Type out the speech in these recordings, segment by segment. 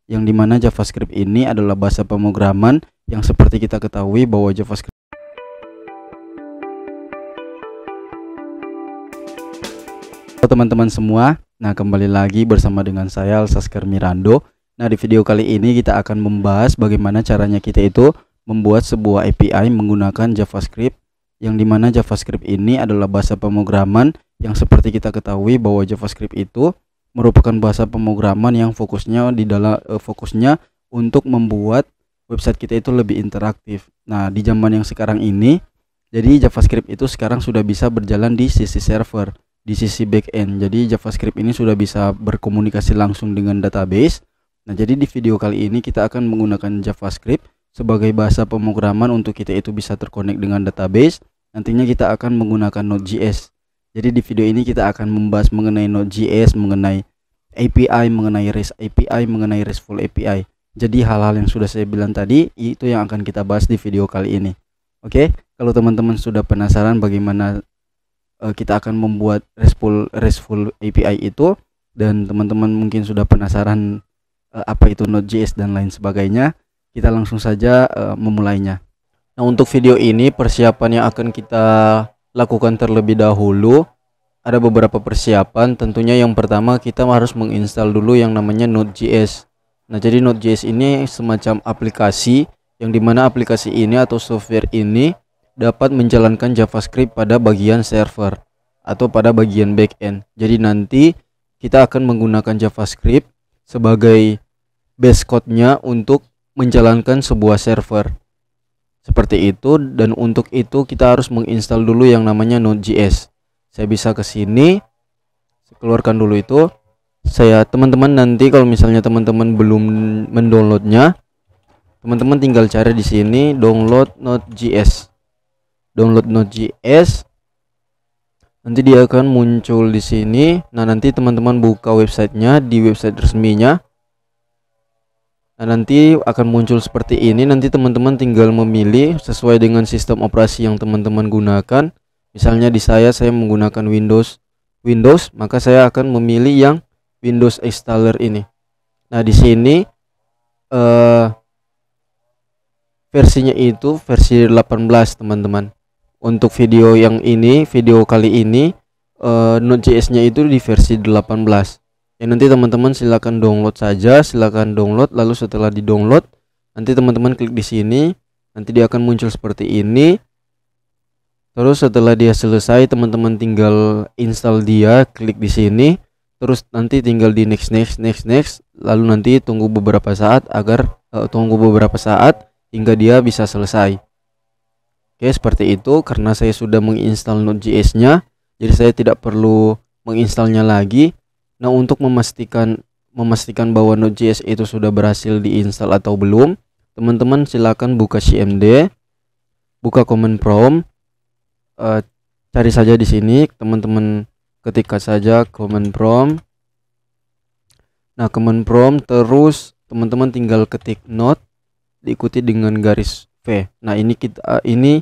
yang dimana JavaScript ini adalah bahasa pemrograman yang seperti kita ketahui bahwa JavaScript. Halo teman-teman semua, nah kembali lagi bersama dengan saya Alsasker Mirando. Nah di video kali ini kita akan membahas bagaimana caranya kita itu membuat sebuah API menggunakan JavaScript, yang dimana JavaScript ini adalah bahasa pemrograman yang seperti kita ketahui bahwa JavaScript itu merupakan bahasa pemrograman yang fokusnya untuk membuat website kita itu lebih interaktif. Nah di zaman yang sekarang ini, jadi JavaScript itu sekarang sudah bisa berjalan di sisi server, di sisi backend. Jadi JavaScript ini sudah bisa berkomunikasi langsung dengan database. Nah jadi di video kali ini kita akan menggunakan JavaScript sebagai bahasa pemrograman untuk kita itu bisa terkonek dengan database. Nantinya kita akan menggunakan Node.js. Jadi di video ini kita akan membahas mengenai Node.js, mengenai API, mengenai REST API, mengenai RESTful API. Jadi hal-hal yang sudah saya bilang tadi itu yang akan kita bahas di video kali ini. Oke, kalau teman-teman sudah penasaran bagaimana kita akan membuat RESTful API itu, dan teman-teman mungkin sudah penasaran apa itu Node.js dan lain sebagainya, kita langsung saja memulainya. Nah untuk video ini persiapan yang akan kita lakukan terlebih dahulu ada beberapa persiapan. Tentunya yang pertama kita harus menginstal dulu yang namanya Node.js. Nah jadi Node.js ini semacam aplikasi, yang dimana aplikasi ini atau software ini dapat menjalankan JavaScript pada bagian server atau pada bagian backend. Jadi nanti kita akan menggunakan JavaScript sebagai base code-nya untuk menjalankan sebuah server. Seperti itu, dan untuk itu kita harus menginstal dulu yang namanya Node.js. Saya bisa ke sini, saya keluarkan dulu itu. Teman-teman nanti kalau misalnya teman-teman belum mendownloadnya, teman-teman tinggal cari di sini download Node.js. Download Node.js, nanti dia akan muncul di sini. Nah nanti teman-teman buka websitenya, di website resminya. Nah nanti akan muncul seperti ini. Nanti teman-teman tinggal memilih sesuai dengan sistem operasi yang teman-teman gunakan. Misalnya di saya menggunakan Windows, maka saya akan memilih yang Windows installer ini. Nah di sini versinya itu versi 18 teman-teman. Untuk video yang ini, video kali ini Node.js-nya itu di versi 18. Ya nanti teman-teman silakan download saja, silakan download. Lalu setelah di-download, nanti teman-teman klik di sini, nanti dia akan muncul seperti ini. Terus setelah dia selesai, teman-teman tinggal install dia, klik di sini. Terus nanti tinggal di next. Lalu nanti tunggu beberapa saat hingga dia bisa selesai. Oke, seperti itu. Karena saya sudah menginstal Node.js-nya, jadi saya tidak perlu menginstalnya lagi. Nah, untuk memastikan bahwa Node.js itu sudah berhasil diinstal atau belum, teman-teman silakan buka cmd, buka command prompt, cari saja di sini, teman-teman ketikkan saja command prompt. Nah, command prompt terus teman-teman tinggal ketik node diikuti dengan garis V. Nah ini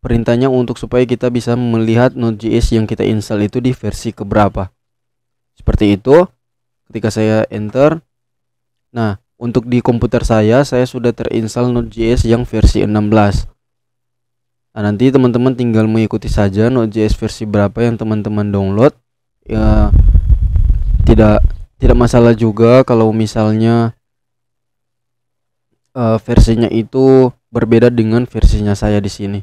perintahnya untuk supaya kita bisa melihat Node.js yang kita install itu di versi keberapa. Seperti itu. Ketika saya enter, nah untuk di komputer saya sudah terinstall Node.js yang versi 16. Nah nanti teman-teman tinggal mengikuti saja Node.js versi berapa yang teman-teman download. Ya tidak masalah juga kalau misalnya versinya itu berbeda dengan versinya saya di sini.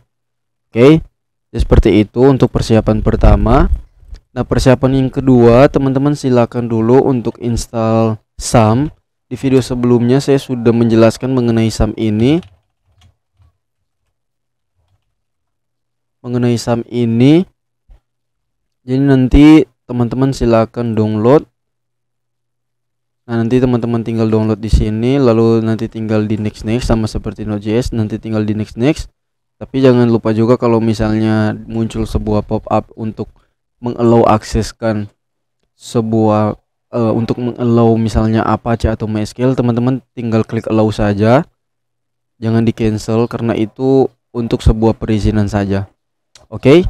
Oke, seperti itu untuk persiapan pertama. Nah persiapan yang kedua, teman-teman silakan dulu untuk install SAM. Di video sebelumnya saya sudah menjelaskan mengenai SAM ini. Jadi nanti teman-teman silakan download. Nah nanti teman-teman tinggal download di sini, lalu nanti tinggal di next sama seperti Node.js, nanti tinggal di next. Tapi jangan lupa juga kalau misalnya muncul sebuah pop-up untuk mengallow akseskan sebuah untuk mengallow misalnya Apache atau MySQL, teman-teman tinggal klik allow saja, jangan di cancel karena itu untuk sebuah perizinan saja. Oke.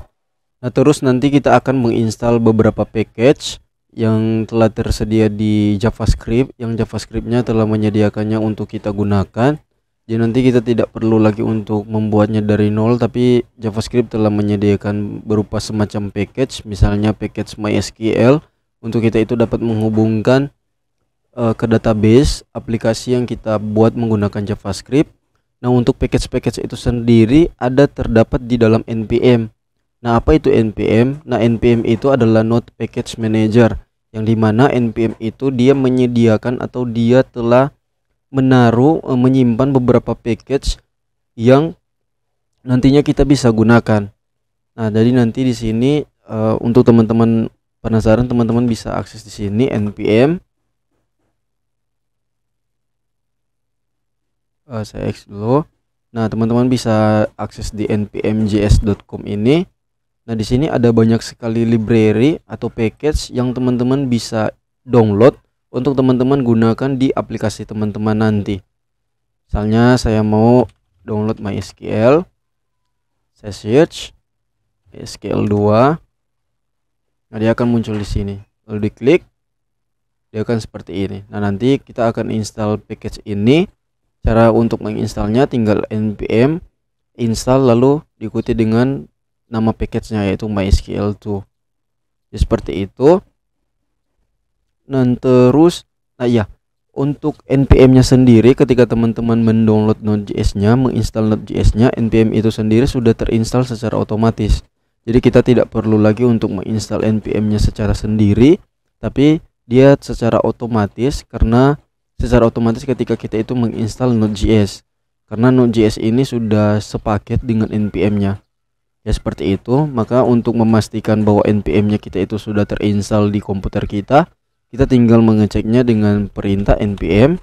Nah terus nanti kita akan menginstal beberapa package yang telah tersedia di JavaScript, yang JavaScriptnya telah menyediakannya untuk kita gunakan. Jadi nanti kita tidak perlu lagi untuk membuatnya dari nol, tapi JavaScript telah menyediakan berupa semacam package, misalnya package MySQL, untuk kita itu dapat menghubungkan ke database aplikasi yang kita buat menggunakan JavaScript. Nah, untuk package-package itu sendiri ada terdapat di dalam npm. Nah, apa itu npm? Nah, npm itu adalah Node Package Manager, yang dimana npm itu dia menyediakan atau dia telah menyimpan beberapa package yang nantinya kita bisa gunakan. Nah, jadi nanti di sini untuk teman-teman penasaran, teman-teman bisa akses di sini npm. Saya X dulu. Nah, teman-teman bisa akses di npmjs.com ini. Nah, di sini ada banyak sekali library atau package yang teman-teman bisa download untuk teman-teman gunakan di aplikasi teman-teman nanti. Misalnya saya mau download MySQL, saya search MySQL 2. Nah, dia akan muncul di sini. Lalu diklik, dia akan seperti ini. Nah, nanti kita akan install package ini. Cara untuk menginstalnya tinggal npm install lalu diikuti dengan nama package-nya yaitu MySQL2. Ya, seperti itu. Dan terus untuk npm-nya sendiri, ketika teman-teman mendownload Node.js-nya, menginstal Node.js-nya, npm itu sendiri sudah terinstall secara otomatis. Jadi kita tidak perlu lagi untuk menginstal npm-nya secara sendiri, tapi dia secara otomatis, karena secara otomatis ketika kita itu menginstal Node.js, karena Node.js ini sudah sepaket dengan npm-nya. Ya, seperti itu. Maka untuk memastikan bahwa npm-nya kita itu sudah terinstall di komputer kita tinggal mengeceknya dengan perintah npm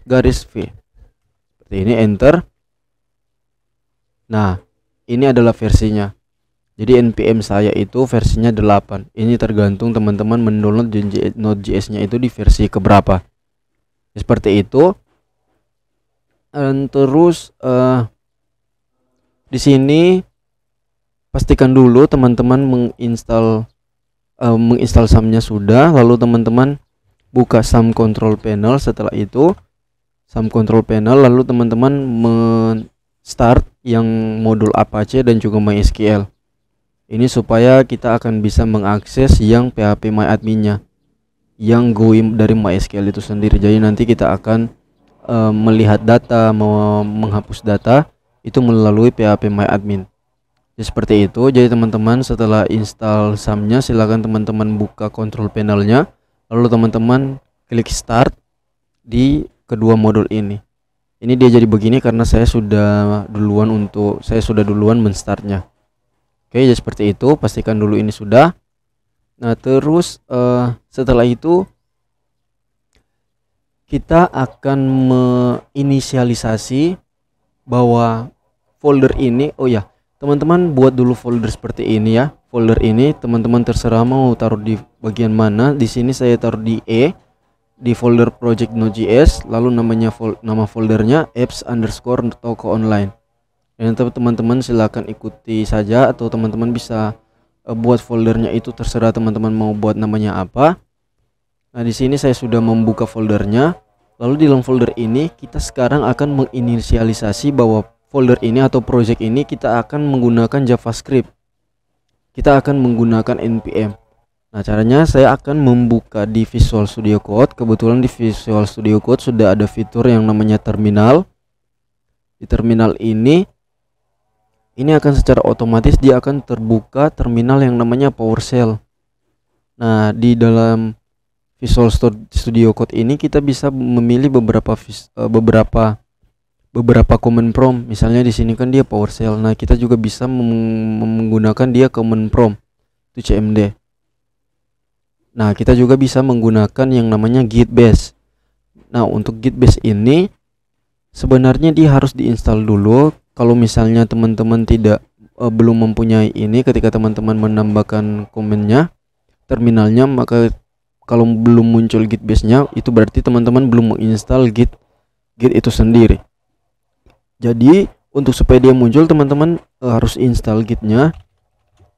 -v. Seperti ini, enter. Nah, ini adalah versinya. Jadi npm saya itu versinya 8. Ini tergantung teman-teman mendownload Node.js-nya itu di versi keberapa. Seperti itu. Dan terus di sini pastikan dulu teman-teman menginstal SAM-nya sudah, lalu teman-teman buka SAM control panel. Setelah itu SAM control panel, lalu teman-teman start yang modul Apache dan juga MySQL. Ini supaya kita akan bisa mengakses yang phpMyAdmin-nya, yang GUI dari MySQL itu sendiri. Jadi nanti kita akan melihat data, menghapus data itu melalui phpMyAdmin. Ya, seperti itu. Jadi teman-teman setelah install SAM-nya, silakan teman-teman buka control panelnya, lalu teman-teman klik start di kedua modul ini. Ini dia jadi begini karena saya sudah duluan menstartnya. Oke, jadi seperti itu. Pastikan dulu ini sudah. Nah, terus setelah itu kita akan menginisialisasi bahwa folder ini, teman-teman buat dulu folder seperti ini ya. Folder ini teman-teman terserah mau taruh di bagian mana. Di sini saya taruh di di folder project Node.js, lalu nama foldernya apps_toko online. Dan teman-teman silakan ikuti saja, atau teman-teman bisa buat foldernya itu terserah teman-teman mau buat namanya apa. Nah, di sini saya sudah membuka foldernya. Lalu di dalam folder ini kita sekarang akan menginisialisasi bahwa folder ini atau project ini kita akan menggunakan JavaScript. Kita akan menggunakan npm. Nah, caranya saya akan membuka di Visual Studio Code. Kebetulan di Visual Studio Code sudah ada fitur yang namanya terminal. Di terminal ini akan secara otomatis dia akan terbuka terminal yang namanya PowerShell. Nah, di dalam Visual Studio Code ini kita bisa memilih beberapa command prompt. Misalnya di sini kan dia PowerShell. Nah, kita juga bisa menggunakan dia command prompt itu cmd. Nah, kita juga bisa menggunakan yang namanya git bash. Nah, untuk git bash ini sebenarnya dia harus diinstal dulu. Kalau misalnya teman-teman belum mempunyai ini, ketika teman-teman menambahkan komennya, terminalnya, maka kalau belum muncul git bash-nya, itu berarti teman-teman belum menginstal git itu sendiri. Jadi untuk supaya dia muncul, teman-teman harus install gitnya.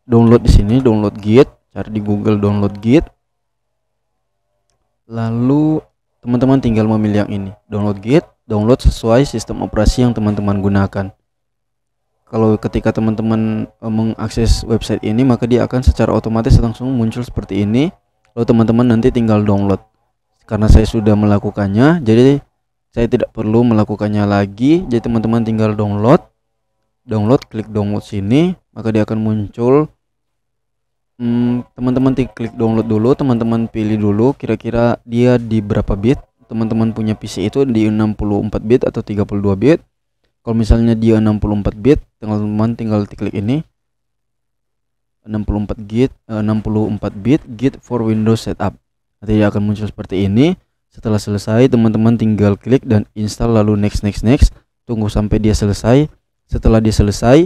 Download di sini, download git, cari di Google download git. Lalu teman-teman tinggal memilih yang ini, download Git, download sesuai sistem operasi yang teman-teman gunakan. Kalau ketika teman-teman mengakses website ini, maka dia akan secara otomatis langsung muncul seperti ini. Lalu teman-teman nanti tinggal download. Karena saya sudah melakukannya, jadi saya tidak perlu melakukannya lagi. Jadi teman-teman tinggal download, klik download sini, maka dia akan muncul. Teman-teman klik download dulu, teman-teman pilih dulu kira-kira dia di berapa bit. Teman-teman punya PC itu di 64 bit atau 32 bit. Kalau misalnya dia 64 bit, teman-teman tinggal klik ini 64 bit Git for Windows Setup. Nanti dia akan muncul seperti ini. Setelah selesai, teman-teman tinggal klik dan install, lalu next. Tunggu sampai dia selesai. Setelah dia selesai,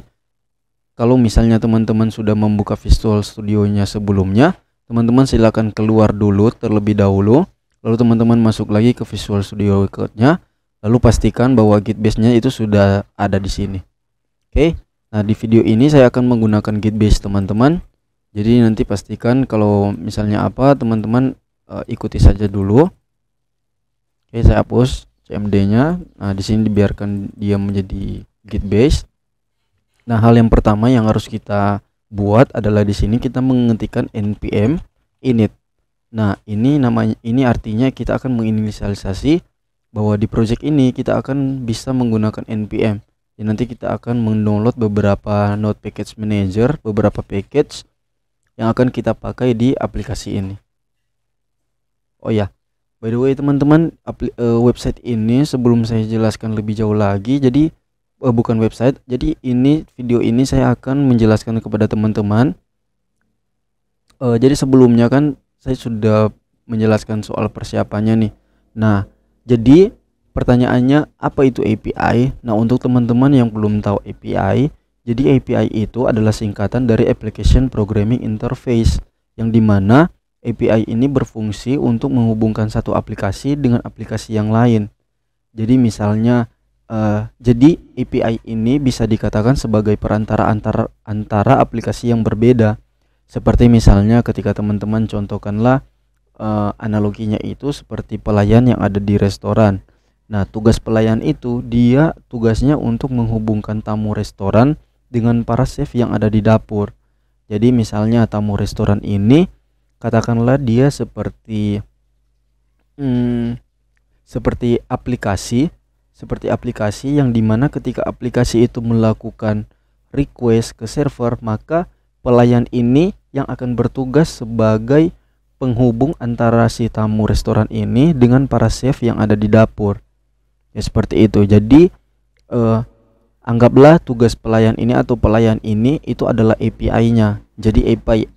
kalau misalnya teman-teman sudah membuka Visual Studio-nya sebelumnya, teman-teman silakan keluar dulu terlebih dahulu. Lalu teman-teman masuk lagi ke Visual Studio Code-nya. Lalu pastikan bahwa Git base-nya itu sudah ada di sini. Oke. Nah, di video ini saya akan menggunakan Git base, teman-teman. Jadi nanti pastikan kalau misalnya apa, teman-teman ikuti saja dulu. Oke, saya hapus cmd-nya. Nah, di sini dibiarkan dia menjadi Git base. Nah, hal yang pertama yang harus kita buat adalah di sini kita mengetikkan npm init. Nah, ini artinya kita akan menginisialisasi bahwa di project ini kita akan bisa menggunakan npm. Dan nanti kita akan mendownload beberapa Node Package Manager, beberapa package yang akan kita pakai di aplikasi ini. Oh ya, by the way teman-teman, website ini sebelum saya jelaskan lebih jauh lagi, jadi bukan website, jadi ini video ini saya akan menjelaskan kepada teman-teman. Jadi sebelumnya kan saya sudah menjelaskan soal persiapannya nih. Nah, jadi pertanyaannya apa itu API? Nah, untuk teman-teman yang belum tahu API, jadi API itu adalah singkatan dari Application Programming Interface, yang dimana API ini berfungsi untuk menghubungkan satu aplikasi dengan aplikasi yang lain. Jadi misalnya jadi API ini bisa dikatakan sebagai perantara antara aplikasi yang berbeda. Seperti misalnya ketika teman-teman contohkanlah analoginya itu seperti pelayan yang ada di restoran. Nah, tugas pelayan itu dia tugasnya untuk menghubungkan tamu restoran dengan para chef yang ada di dapur. Jadi misalnya tamu restoran ini katakanlah dia seperti aplikasi yang dimana ketika aplikasi itu melakukan request ke server, maka pelayan ini yang akan bertugas sebagai penghubung antara si tamu restoran ini dengan para chef yang ada di dapur. Ya seperti itu. Jadi anggaplah tugas pelayan ini atau pelayan ini itu adalah API-nya. Jadi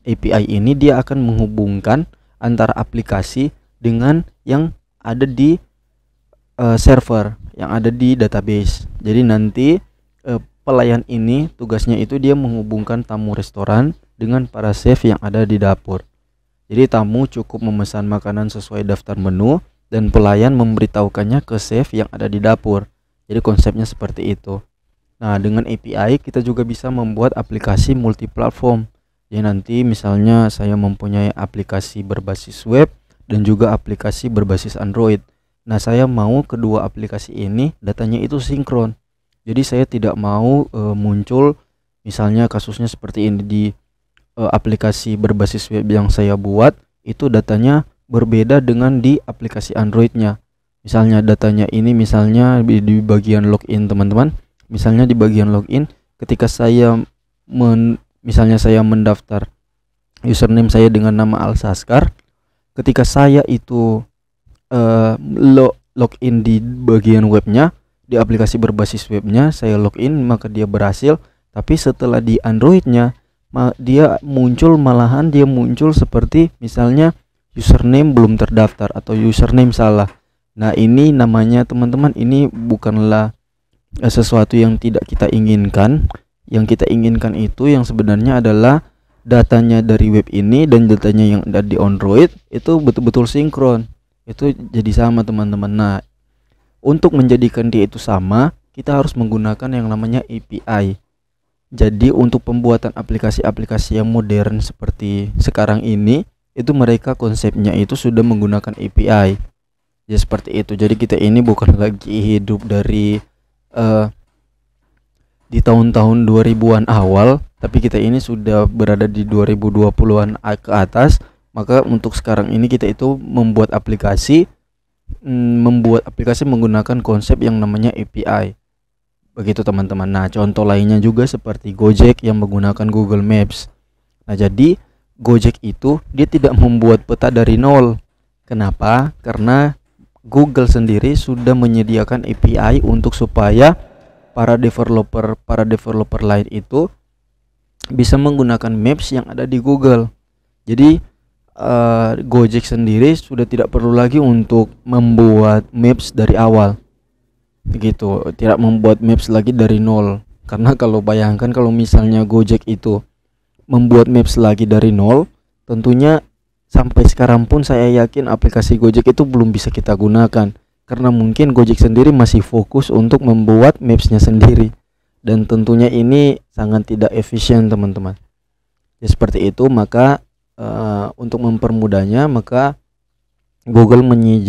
API ini dia akan menghubungkan antara aplikasi dengan yang ada di server, yang ada di database. Jadi nanti pelayan ini tugasnya itu dia menghubungkan tamu restoran dengan para chef yang ada di dapur. Jadi tamu cukup memesan makanan sesuai daftar menu dan pelayan memberitahukannya ke chef yang ada di dapur. Jadi konsepnya seperti itu. Nah, dengan API kita juga bisa membuat aplikasi multiplatform. Jadi nanti misalnya saya mempunyai aplikasi berbasis web dan juga aplikasi berbasis Android. Nah, saya mau kedua aplikasi ini datanya itu sinkron. Jadi saya tidak mau muncul misalnya kasusnya seperti ini di aplikasi berbasis web yang saya buat itu datanya berbeda dengan di aplikasi Androidnya. Misalnya datanya ini misalnya di bagian login teman-teman. Misalnya di bagian login ketika saya misalnya saya mendaftar username saya dengan nama Alsaskar, ketika saya itu login di bagian webnya, di aplikasi berbasis webnya saya login, maka dia berhasil. Tapi setelah di Androidnya dia muncul seperti misalnya username belum terdaftar atau username salah. Nah, ini namanya teman-teman, ini bukanlah sesuatu yang tidak kita inginkan. Yang kita inginkan itu yang sebenarnya adalah datanya dari web ini dan datanya yang ada di Android itu betul-betul sinkron. Itu jadi sama teman-teman. Nah, untuk menjadikan dia itu sama, kita harus menggunakan yang namanya API. Jadi untuk pembuatan aplikasi-aplikasi yang modern seperti sekarang ini itu mereka konsepnya itu sudah menggunakan API. Ya seperti itu. Jadi kita ini bukan lagi hidup dari di tahun-tahun 2000-an awal, tapi kita ini sudah berada di 2020-an ke atas. Maka untuk sekarang ini kita itu membuat aplikasi menggunakan konsep yang namanya API. Begitu teman-teman. Nah, contoh lainnya juga seperti Gojek yang menggunakan Google Maps. Nah, jadi Gojek itu dia tidak membuat peta dari nol. Kenapa? Karena Google sendiri sudah menyediakan API untuk supaya para developer lain itu bisa menggunakan maps yang ada di Google. Jadi Gojek sendiri sudah tidak perlu lagi untuk membuat maps dari awal. Begitu, tidak membuat maps lagi dari nol. Karena kalau bayangkan kalau misalnya Gojek itu membuat maps lagi dari nol, tentunya sampai sekarang pun saya yakin aplikasi Gojek itu belum bisa kita gunakan, karena mungkin Gojek sendiri masih fokus untuk membuat mapsnya sendiri, dan tentunya ini sangat tidak efisien teman-teman. Ya seperti itu. Maka untuk mempermudahnya, maka Google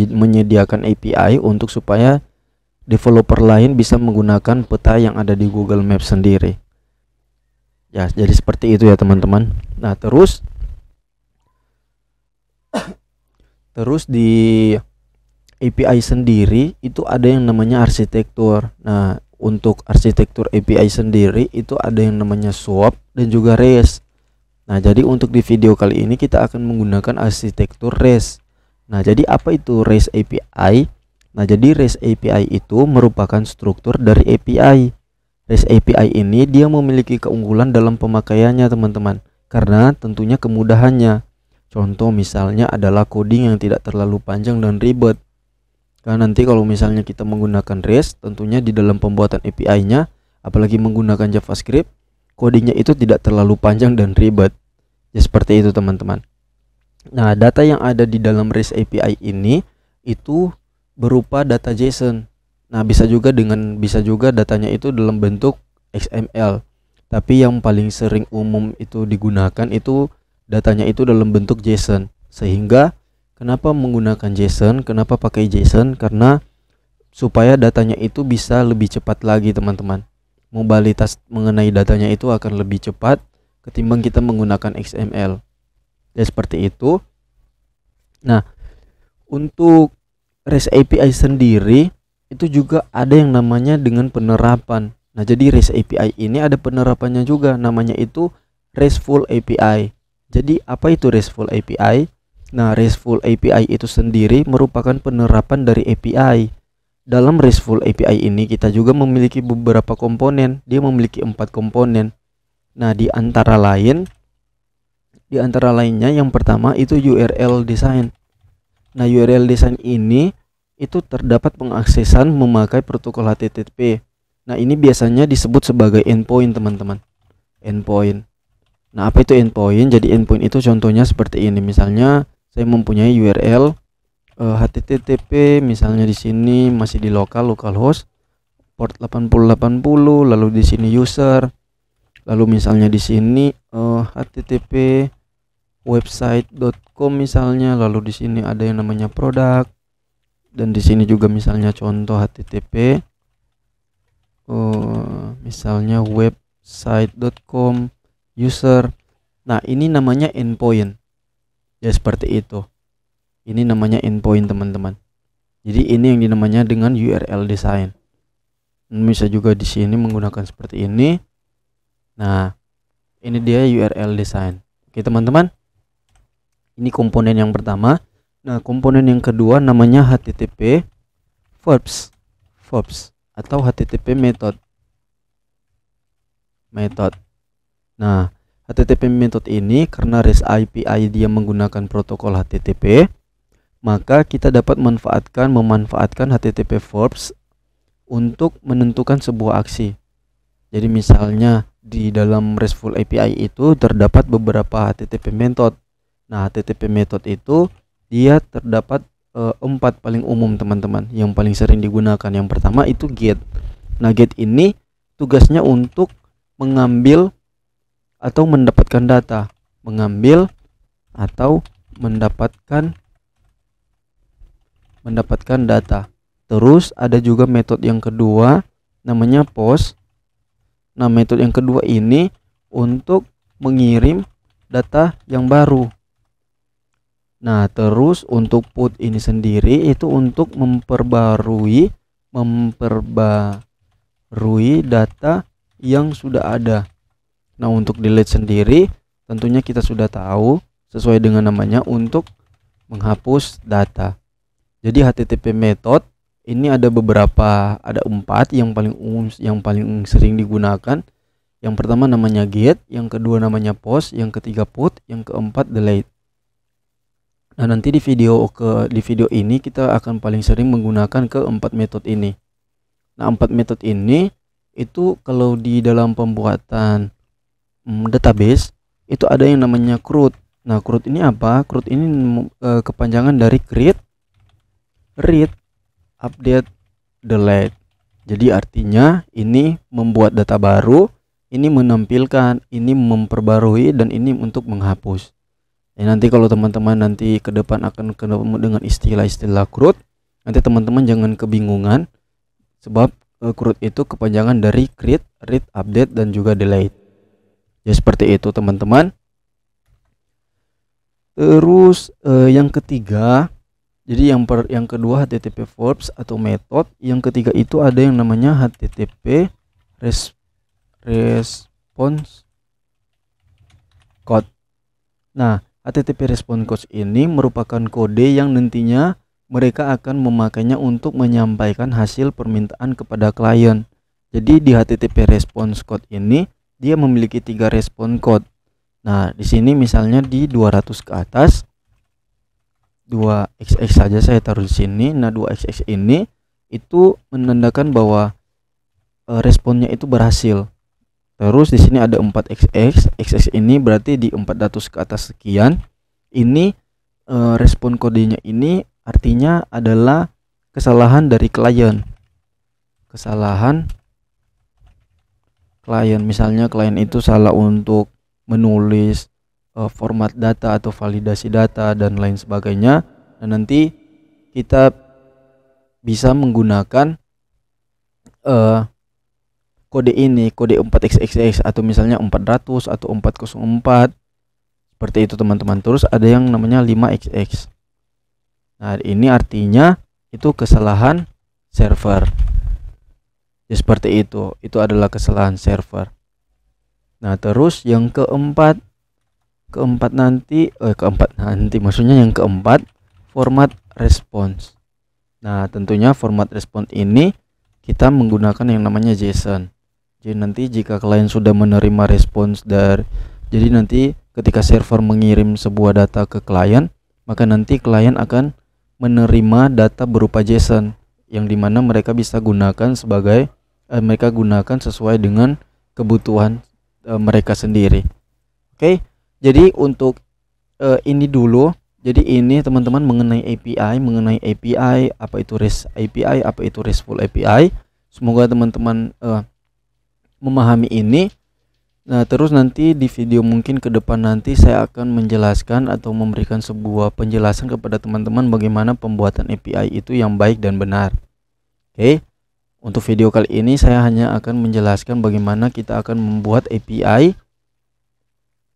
menyediakan API untuk supaya developer lain bisa menggunakan peta yang ada di Google Maps sendiri. Ya, jadi seperti itu ya teman-teman. Nah, terus di API sendiri itu ada yang namanya arsitektur. Nah, untuk arsitektur API sendiri itu ada yang namanya SWAP dan juga REST. Nah, jadi untuk di video kali ini kita akan menggunakan arsitektur REST. Nah, jadi apa itu REST API? Nah, jadi REST API itu merupakan struktur dari API. REST API ini dia memiliki keunggulan dalam pemakaiannya teman-teman, karena tentunya kemudahannya. Contoh misalnya adalah coding yang tidak terlalu panjang dan ribet. Karena nanti kalau misalnya kita menggunakan REST, tentunya di dalam pembuatan API-nya, apalagi menggunakan JavaScript, codingnya itu tidak terlalu panjang dan ribet. Ya seperti itu teman-teman. Nah, data yang ada di dalam REST API ini itu berupa data JSON. Nah, bisa juga datanya itu dalam bentuk XML. Tapi yang paling sering umum itu digunakan itu datanya itu dalam bentuk JSON. Sehingga kenapa menggunakan JSON? Kenapa pakai JSON? Karena supaya datanya itu bisa lebih cepat lagi teman-teman. Mobilitas mengenai datanya itu akan lebih cepat ketimbang kita menggunakan XML. Ya seperti itu. Nah, untuk REST API sendiri itu juga ada yang namanya dengan penerapan. Nah, jadi REST API ini ada penerapannya juga, namanya itu RESTful API. Jadi apa itu RESTful API? Nah, RESTful API itu sendiri merupakan penerapan dari API. Dalam RESTful API ini kita juga memiliki beberapa komponen. Dia memiliki 4 komponen. Nah, di antara lainnya yang pertama itu URL design. Nah, URL design ini itu terdapat pengaksesan memakai protokol HTTP. Nah, ini biasanya disebut sebagai endpoint teman-teman. Endpoint. Nah, apa itu endpoint? Jadi endpoint itu contohnya seperti ini. Misalnya saya mempunyai URL HTTP, misalnya di sini masih di localhost port 8080, lalu di sini user, lalu misalnya di sini HTTP website.com misalnya, lalu di sini ada yang namanya produk, dan di sini juga misalnya contoh HTTP misalnya website.com user. Nah, ini namanya endpoint. Ya seperti itu. Ini namanya endpoint teman-teman. Jadi ini yang dinamanya dengan URL design. Bisa juga di sini menggunakan seperti ini. Nah, ini dia URL design. Oke teman-teman. Ini komponen yang pertama. Nah, komponen yang kedua namanya HTTP verbs atau HTTP method. Nah, HTTP method ini karena REST API dia menggunakan protokol HTTP, maka kita dapat memanfaatkan HTTP verbs untuk menentukan sebuah aksi. Jadi misalnya di dalam RESTful API itu terdapat beberapa HTTP method. Nah, HTTP method itu dia terdapat 4 paling umum teman-teman, yang paling sering digunakan. Yang pertama itu get. Nah, get ini tugasnya untuk mengambil atau mendapatkan data, mengambil atau mendapatkan data. Terus ada juga metode yang kedua namanya post. Nah, metode yang kedua ini untuk mengirim data yang baru. Nah, terus untuk put ini sendiri itu untuk memperbarui data yang sudah ada. Nah, untuk delete sendiri tentunya kita sudah tahu sesuai dengan namanya untuk menghapus data. Jadi HTTP method ini ada beberapa, ada 4 yang paling umum, yang paling sering digunakan. Yang pertama namanya get, yang kedua namanya post, yang ketiga put, yang keempat delete. Nah, nanti di video ini kita akan paling sering menggunakan keempat metode ini. Nah, 4 metode ini itu kalau di dalam pembuatan database itu ada yang namanya CRUD. Nah, CRUD ini apa? CRUD ini kepanjangan dari create, read, update, delete. Jadi artinya ini membuat data baru, ini menampilkan, ini memperbarui, dan ini untuk menghapus. Nanti kalau teman-teman nanti ke depan akan ketemu dengan istilah-istilah CRUD, nanti teman-teman jangan kebingungan, sebab CRUD itu kepanjangan dari create, read, update, dan juga delete. Ya seperti itu teman-teman. Terus yang ketiga, jadi yang kedua HTTP verbs atau method, yang ketiga itu ada yang namanya HTTP response code. Nah, HTTP response code ini merupakan kode yang nantinya mereka akan memakainya untuk menyampaikan hasil permintaan kepada klien. Jadi di HTTP response code ini dia memiliki 3 response code. Nah, di sini misalnya di 200 ke atas 2xx saja saya taruh di sini. Nah, 2xx ini itu menandakan bahwa responnya itu berhasil. Terus di sini ada 4xx, xx ini berarti di 400 ke atas sekian. Ini respon kodenya ini artinya adalah kesalahan dari klien. Kesalahan klien, misalnya klien itu salah untuk menulis format data atau validasi data dan lain sebagainya. Nah, nanti kita bisa menggunakan kode ini, kode 4xxx atau misalnya 400 atau 404. Seperti itu teman-teman. Terus ada yang namanya 5xx. Nah, ini artinya itu kesalahan server. Ya seperti itu. Itu adalah kesalahan server. Nah, terus yang keempat nanti maksudnya yang keempat format response. Nah, tentunya format response ini kita menggunakan yang namanya JSON. Jadi nanti jika klien sudah menerima respons jadi nanti ketika server mengirim sebuah data ke klien, maka nanti klien akan menerima data berupa JSON yang dimana mereka bisa gunakan mereka gunakan sesuai dengan kebutuhan mereka sendiri. Oke, jadi untuk ini dulu. Jadi ini teman-teman mengenai API, apa itu REST API, apa itu RESTful API. Semoga teman-teman memahami ini. Nah, terus nanti di video mungkin ke depan nanti saya akan menjelaskan atau memberikan sebuah penjelasan kepada teman-teman bagaimana pembuatan API itu yang baik dan benar. Oke. Untuk video kali ini saya hanya akan menjelaskan bagaimana kita akan membuat API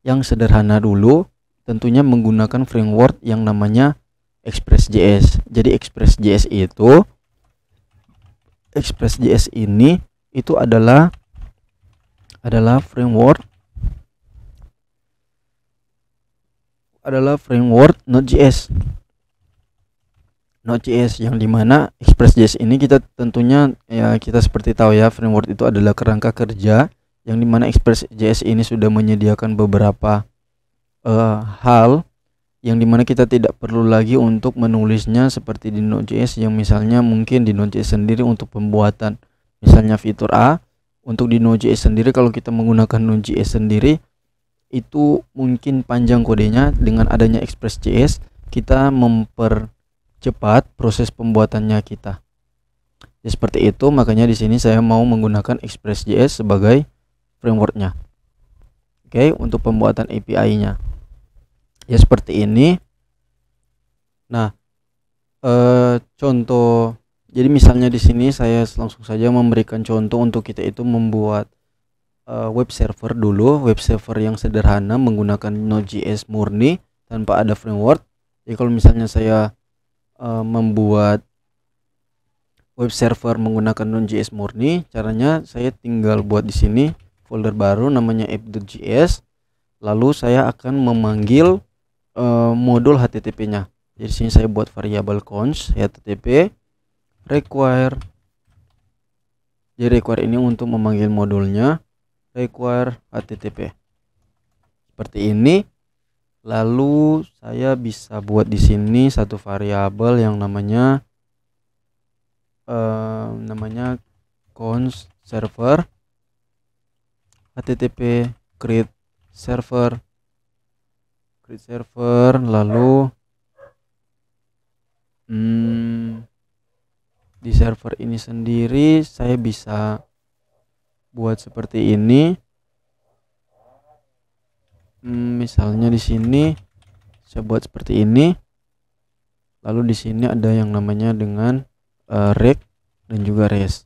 yang sederhana dulu, tentunya menggunakan framework yang namanya Express.js. Jadi Express.js ini itu adalah framework Node.js yang dimana Express.js ini kita tentunya kita seperti tahu ya, framework itu adalah kerangka kerja yang dimana Express.js ini sudah menyediakan beberapa hal yang dimana kita tidak perlu lagi untuk menulisnya seperti di Node.js, yang misalnya mungkin di Node.js sendiri untuk pembuatan misalnya fitur A, untuk di Node.js sendiri kalau kita menggunakan Node.js sendiri itu mungkin panjang kodenya. Dengan adanya Express.js kita mempercepat proses pembuatannya kita. Ya seperti itu, makanya di sini saya mau menggunakan Express.js sebagai frameworknya. Oke, untuk pembuatan API-nya. Ya seperti ini. Nah, contoh, jadi misalnya di sini saya langsung saja memberikan contoh untuk kita itu membuat web server dulu, web server yang sederhana menggunakan Node.js murni tanpa ada framework. Jadi kalau misalnya saya membuat web server menggunakan Node.js murni, caranya saya tinggal buat di sini folder baru namanya app.js, lalu saya akan memanggil modul HTTP-nya. Jadi sini saya buat variabel const HTTP require. Jadi require ini untuk memanggil modulnya, require HTTP seperti ini. Lalu saya bisa buat di sini satu variabel yang namanya const server HTTP create server, lalu di server ini sendiri saya bisa buat seperti ini. Misalnya di sini saya buat seperti ini, lalu di sini ada yang namanya dengan rec dan juga res.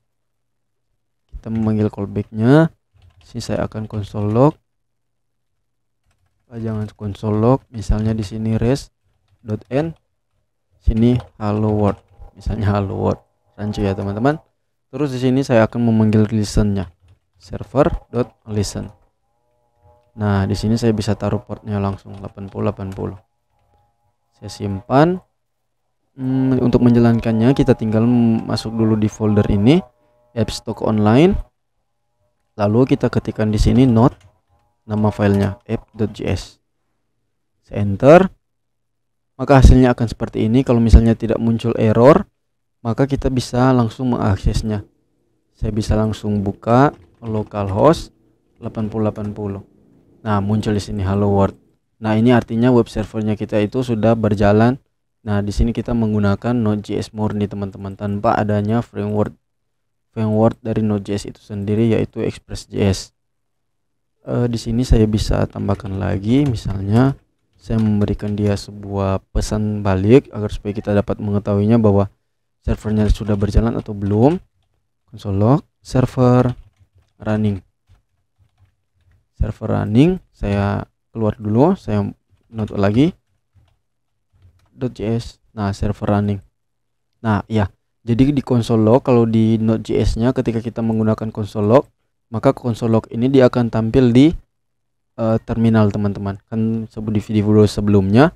Kita memanggil callbacknya. Sini saya akan console log. Jangan console log, misalnya di sini res.n, sini hello world, misalnya hello world, rancu ya teman-teman. Terus di sini saya akan memanggil listennya, server.listen. Nah, di sini saya bisa taruh portnya langsung 8080. Saya simpan. Untuk menjalankannya kita tinggal masuk dulu di folder ini, appstock online. Lalu kita ketikkan di sini node, nama filenya app.js. Saya enter. Maka hasilnya akan seperti ini. Kalau misalnya tidak muncul error, maka kita bisa langsung mengaksesnya. Saya bisa langsung buka localhost 8080. Nah, muncul di sini hello world. Nah, ini artinya web servernya kita itu sudah berjalan. Nah, di sini kita menggunakan Node.js murni teman-teman, tanpa adanya framework dari Node.js itu sendiri, yaitu Express.js. Di sini saya bisa tambahkan lagi, misalnya saya memberikan dia sebuah pesan balik agar supaya kita dapat mengetahuinya bahwa servernya sudah berjalan atau belum. Console log server running. Server running, saya keluar dulu, saya note lagi .js. Nah, server running. Nah, ya. Jadi di console log, kalau di Node.js-nya ketika kita menggunakan console log, maka console log ini dia akan tampil di terminal teman-teman. Kan di video sebelumnya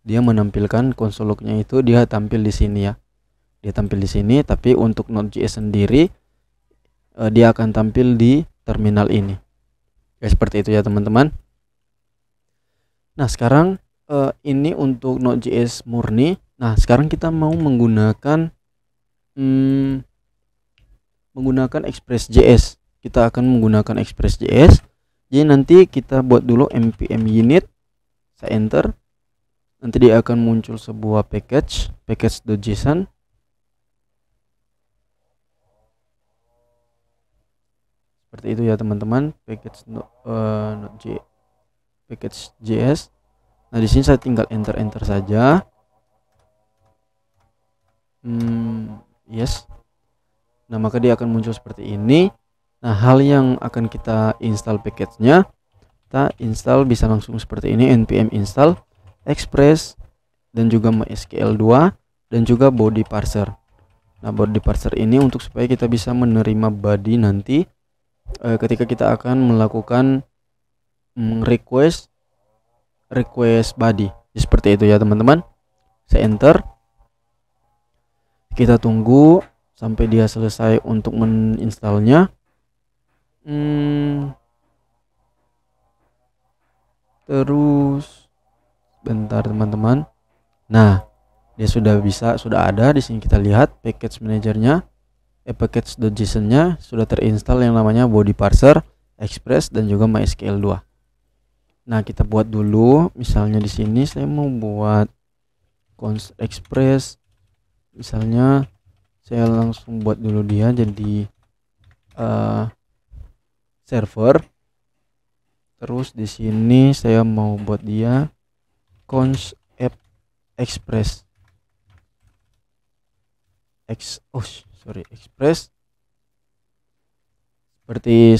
dia menampilkan console log-nya itu dia tampil di sini ya. Dia tampil di sini, tapi untuk Node.js sendiri dia akan tampil di terminal ini. Ya, seperti itu ya teman-teman. Nah, sekarang ini untuk Node.js murni. Nah, sekarang kita mau menggunakan Express.js. Kita akan menggunakan Express.js. Jadi nanti kita buat dulu npm init. Saya enter. Nanti dia akan muncul sebuah package.json. Seperti itu ya teman-teman, package.js. Nah, di sini saya tinggal enter saja. Yes. Nah, maka dia akan muncul seperti ini. Nah, hal yang akan kita install package-nya, kita install bisa langsung seperti ini, npm install express dan juga mysql 2 dan juga body parser. Nah, body parser ini untuk supaya kita bisa menerima body nanti ketika kita akan melakukan request body. Seperti itu ya teman-teman. Saya enter. Kita tunggu sampai dia selesai untuk menginstalnya. Terus bentar teman-teman. Nah, dia sudah ada di sini. Kita lihat package manajernya, package.json-nya sudah terinstall yang namanya body parser, express dan juga mysql 2. Nah, kita buat dulu. Misalnya di sini saya mau buat const express. Misalnya saya langsung buat dulu dia jadi server. Terus di sini saya mau buat dia const app express. Express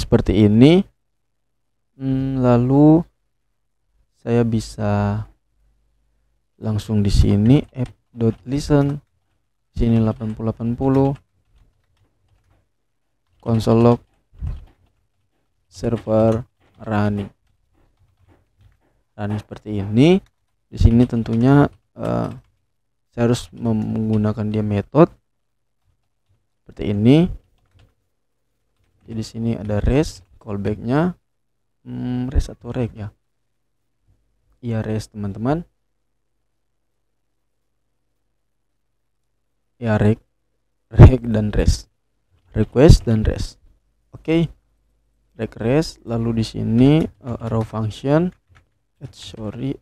seperti ini. Lalu saya bisa langsung di sini app.listen, sini 8080 console log server running seperti ini. Di sini tentunya saya harus menggunakan dia metode seperti ini. Jadi di sini ada REST, callbacknya REST atau reg ya? Iya REST teman-teman. Ya reg dan REST, request dan REST. Oke, reg REST. Lalu di sini arrow function, seperti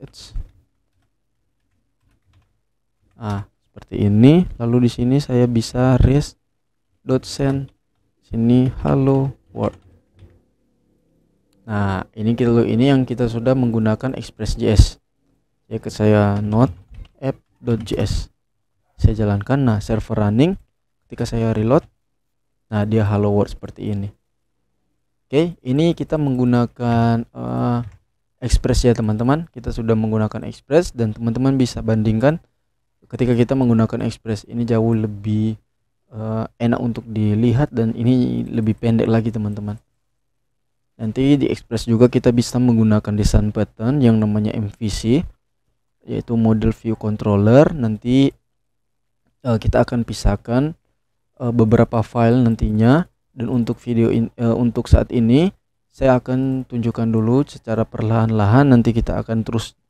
ini. Lalu di sini saya bisa REST.send sini hello world. Nah, ini yang kita sudah menggunakan Express.js. Saya node app.js. Saya jalankan. Nah, server running. Ketika saya reload, nah dia hello world seperti ini. Oke, ini kita menggunakan Express ya teman-teman. Kita sudah menggunakan Express dan teman-teman bisa bandingkan ketika kita menggunakan Express. Ini jauh lebih enak untuk dilihat dan ini lebih pendek lagi teman-teman. Nanti di Express juga kita bisa menggunakan design pattern yang namanya MVC, yaitu Model View Controller. Nanti kita akan pisahkan beberapa file nantinya. Dan untuk untuk saat ini saya akan tunjukkan dulu secara perlahan-lahan. Nanti kita akan terus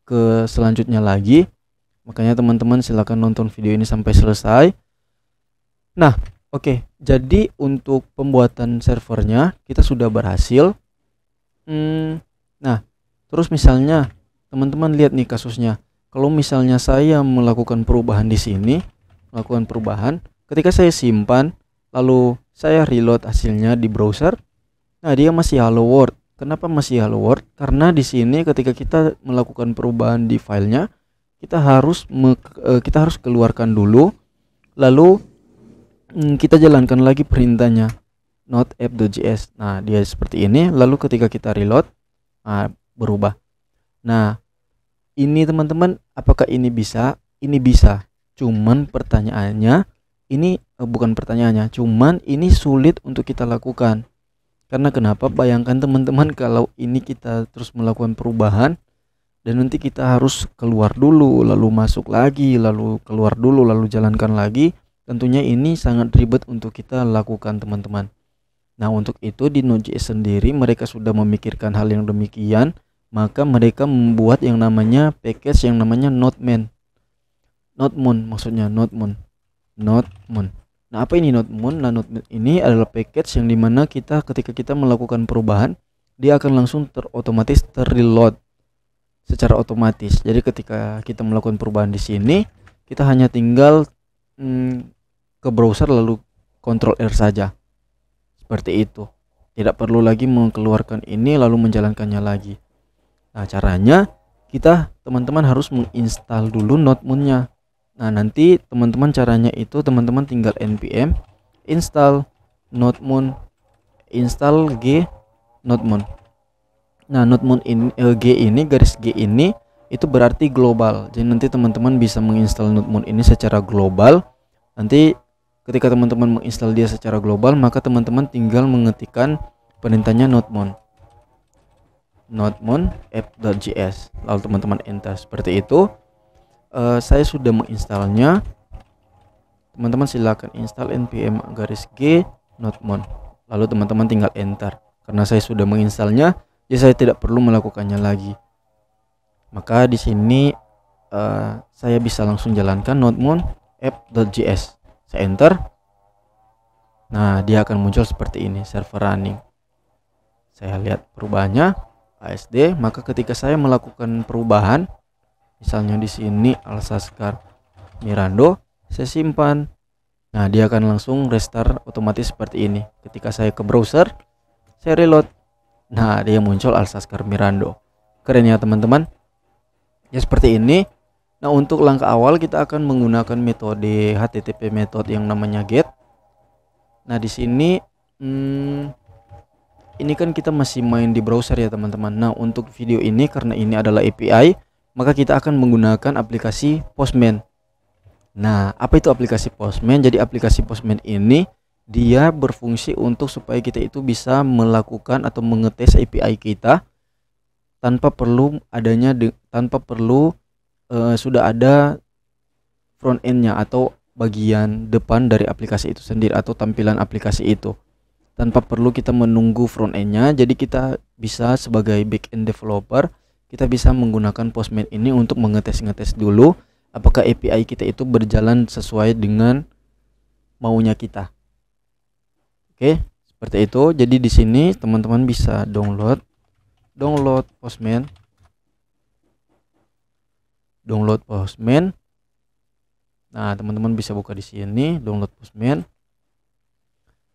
ke selanjutnya lagi. Makanya teman-teman silahkan nonton video ini sampai selesai. Nah, oke, jadi untuk pembuatan servernya kita sudah berhasil. Nah, terus misalnya teman-teman lihat nih kasusnya. Kalau misalnya saya melakukan perubahan di sini, ketika saya simpan, lalu saya reload hasilnya di browser, nah dia masih hello world. Kenapa masih hello world? Karena di sini ketika kita melakukan perubahan di filenya, kita harus keluarkan dulu, lalu kita jalankan lagi perintahnya node app.js. Nah, dia seperti ini. Lalu ketika kita reload, berubah. Nah, ini teman-teman, apakah ini bisa? Ini bisa. Cuman pertanyaannya, cuman ini sulit untuk kita lakukan. Karena kenapa? Bayangkan teman-teman kalau ini kita terus melakukan perubahan dan nanti kita harus keluar dulu, lalu masuk lagi, lalu keluar dulu, lalu jalankan lagi. Tentunya ini sangat ribet untuk kita lakukan teman-teman. Nah, untuk itu di Node.js sendiri mereka sudah memikirkan hal yang demikian. Maka mereka membuat yang namanya package yang namanya NodeMon. Nah, apa ini NodeMon? Nah, NodeMon ini adalah package yang dimana ketika kita melakukan perubahan, dia akan langsung otomatis terreload secara otomatis. Jadi ketika kita melakukan perubahan di sini, kita hanya tinggal ke browser lalu Ctrl R saja. Seperti itu. Tidak perlu lagi mengeluarkan ini lalu menjalankannya lagi. Nah, caranya teman-teman harus menginstal dulu NodeMon-nya. Nah, nanti teman-teman caranya itu teman-teman tinggal npm install NodeMon install g NodeMon. Nah, NodeMon garis G ini itu berarti global. Jadi nanti teman-teman bisa menginstal NodeMon ini secara global. Nanti ketika teman-teman menginstal dia secara global, maka teman-teman tinggal mengetikkan perintahnya NodeMon app.js, lalu teman-teman enter seperti itu. Saya sudah menginstalnya. Teman-teman silakan install npm garis G NodeMon, lalu teman-teman tinggal enter. Karena saya sudah menginstalnya, jadi saya tidak perlu melakukannya lagi. Maka di sini saya bisa langsung jalankan NodeMon app.js. Saya enter. Nah, dia akan muncul seperti ini, server running. Saya lihat perubahannya ASD. Maka ketika saya melakukan perubahan, misalnya di sini Alsaskar Mirando, saya simpan. Nah, dia akan langsung restart otomatis seperti ini. Ketika saya ke browser, saya reload. Nah, dia muncul Alsaskar Mirando. Keren ya teman-teman. Ya seperti ini. Nah, untuk langkah awal kita akan menggunakan metode HTTP method yang namanya get. Nah, di sini ini kan kita masih main di browser ya teman-teman. Nah, untuk video ini karena ini adalah API, maka kita akan menggunakan aplikasi Postman. Nah, apa itu aplikasi Postman? Jadi aplikasi Postman ini dia berfungsi untuk supaya kita itu bisa melakukan atau mengetes API kita tanpa perlu sudah ada front endnya atau bagian depan dari aplikasi itu sendiri atau tampilan aplikasi itu, tanpa perlu kita menunggu front endnya. Jadi kita bisa sebagai back end developer, kita bisa menggunakan Postman ini untuk mengetes dulu apakah API kita itu berjalan sesuai dengan maunya kita. Oke, seperti itu. Jadi di sini teman-teman bisa download Postman. Nah, teman-teman bisa buka di sini download Postman.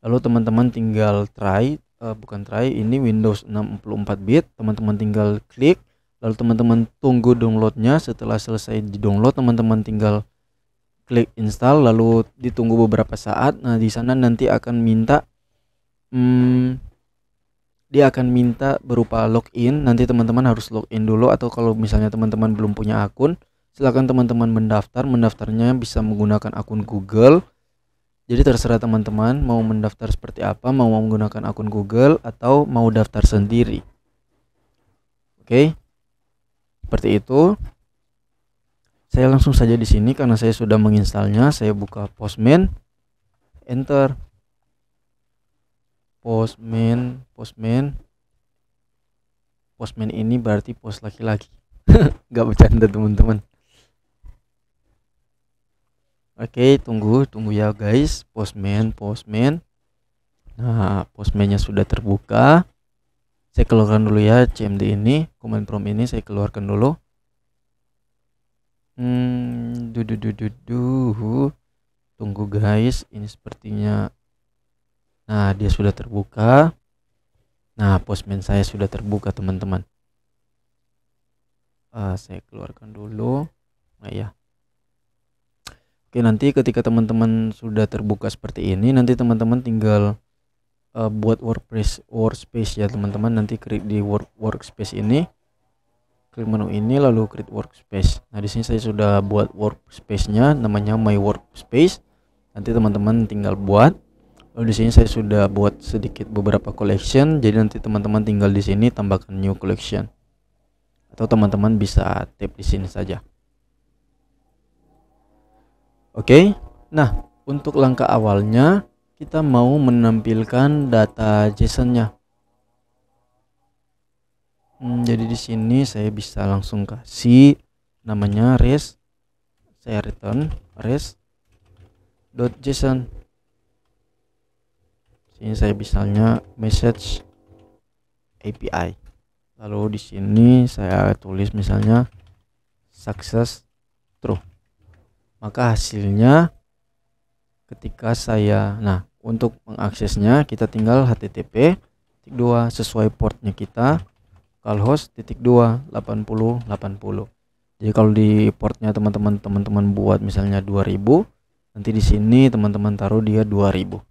Lalu teman-teman tinggal ini Windows 64 bit. Teman-teman tinggal klik, lalu teman-teman tunggu downloadnya. Setelah selesai di download, teman-teman tinggal klik install, lalu ditunggu beberapa saat. Nah, di sana nanti akan minta dia akan minta berupa login. Nanti teman-teman harus login dulu, atau kalau misalnya teman-teman belum punya akun, silakan teman-teman mendaftarnya bisa menggunakan akun Google. Jadi terserah teman-teman mau mendaftar seperti apa, mau menggunakan akun Google atau mau daftar sendiri. Oke, seperti itu. Saya langsung saja di sini karena saya sudah menginstalnya. Saya buka Postman, enter Postman ini berarti pos laki-laki. Gak bercanda teman-teman. Oke, tunggu ya guys. Postman. Nah, Postmannya sudah terbuka. Saya keluarkan dulu ya CMD ini, command prompt ini saya keluarkan dulu. Tunggu guys, ini sepertinya. Nah, dia sudah terbuka. Nah, Postman saya sudah terbuka teman-teman. Saya keluarkan dulu. Nah ya. Oke, nanti ketika teman-teman sudah terbuka seperti ini, nanti teman-teman tinggal buat workspace ya teman-teman. Nanti klik di workspace ini, klik menu ini, lalu create workspace. Nah, di sini saya sudah buat workspace-nya, namanya my workspace. Nanti teman-teman tinggal buat. Lalu di sini saya sudah buat sedikit beberapa collection. Jadi nanti teman-teman tinggal di sini tambahkan new collection, atau teman-teman bisa tap di sini saja. Oke. Nah, untuk langkah awalnya kita mau menampilkan data JSON-nya. Jadi di sini saya bisa langsung kasih namanya res. Saya return res.json. Sini saya misalnya message API. Lalu di sini saya tulis misalnya success true. Maka hasilnya ketika saya, nah untuk mengaksesnya kita tinggal http sesuai portnya kita, localhost 8080. Jadi kalau di portnya teman-teman buat misalnya 2000, nanti di sini teman-teman taruh dia 2000.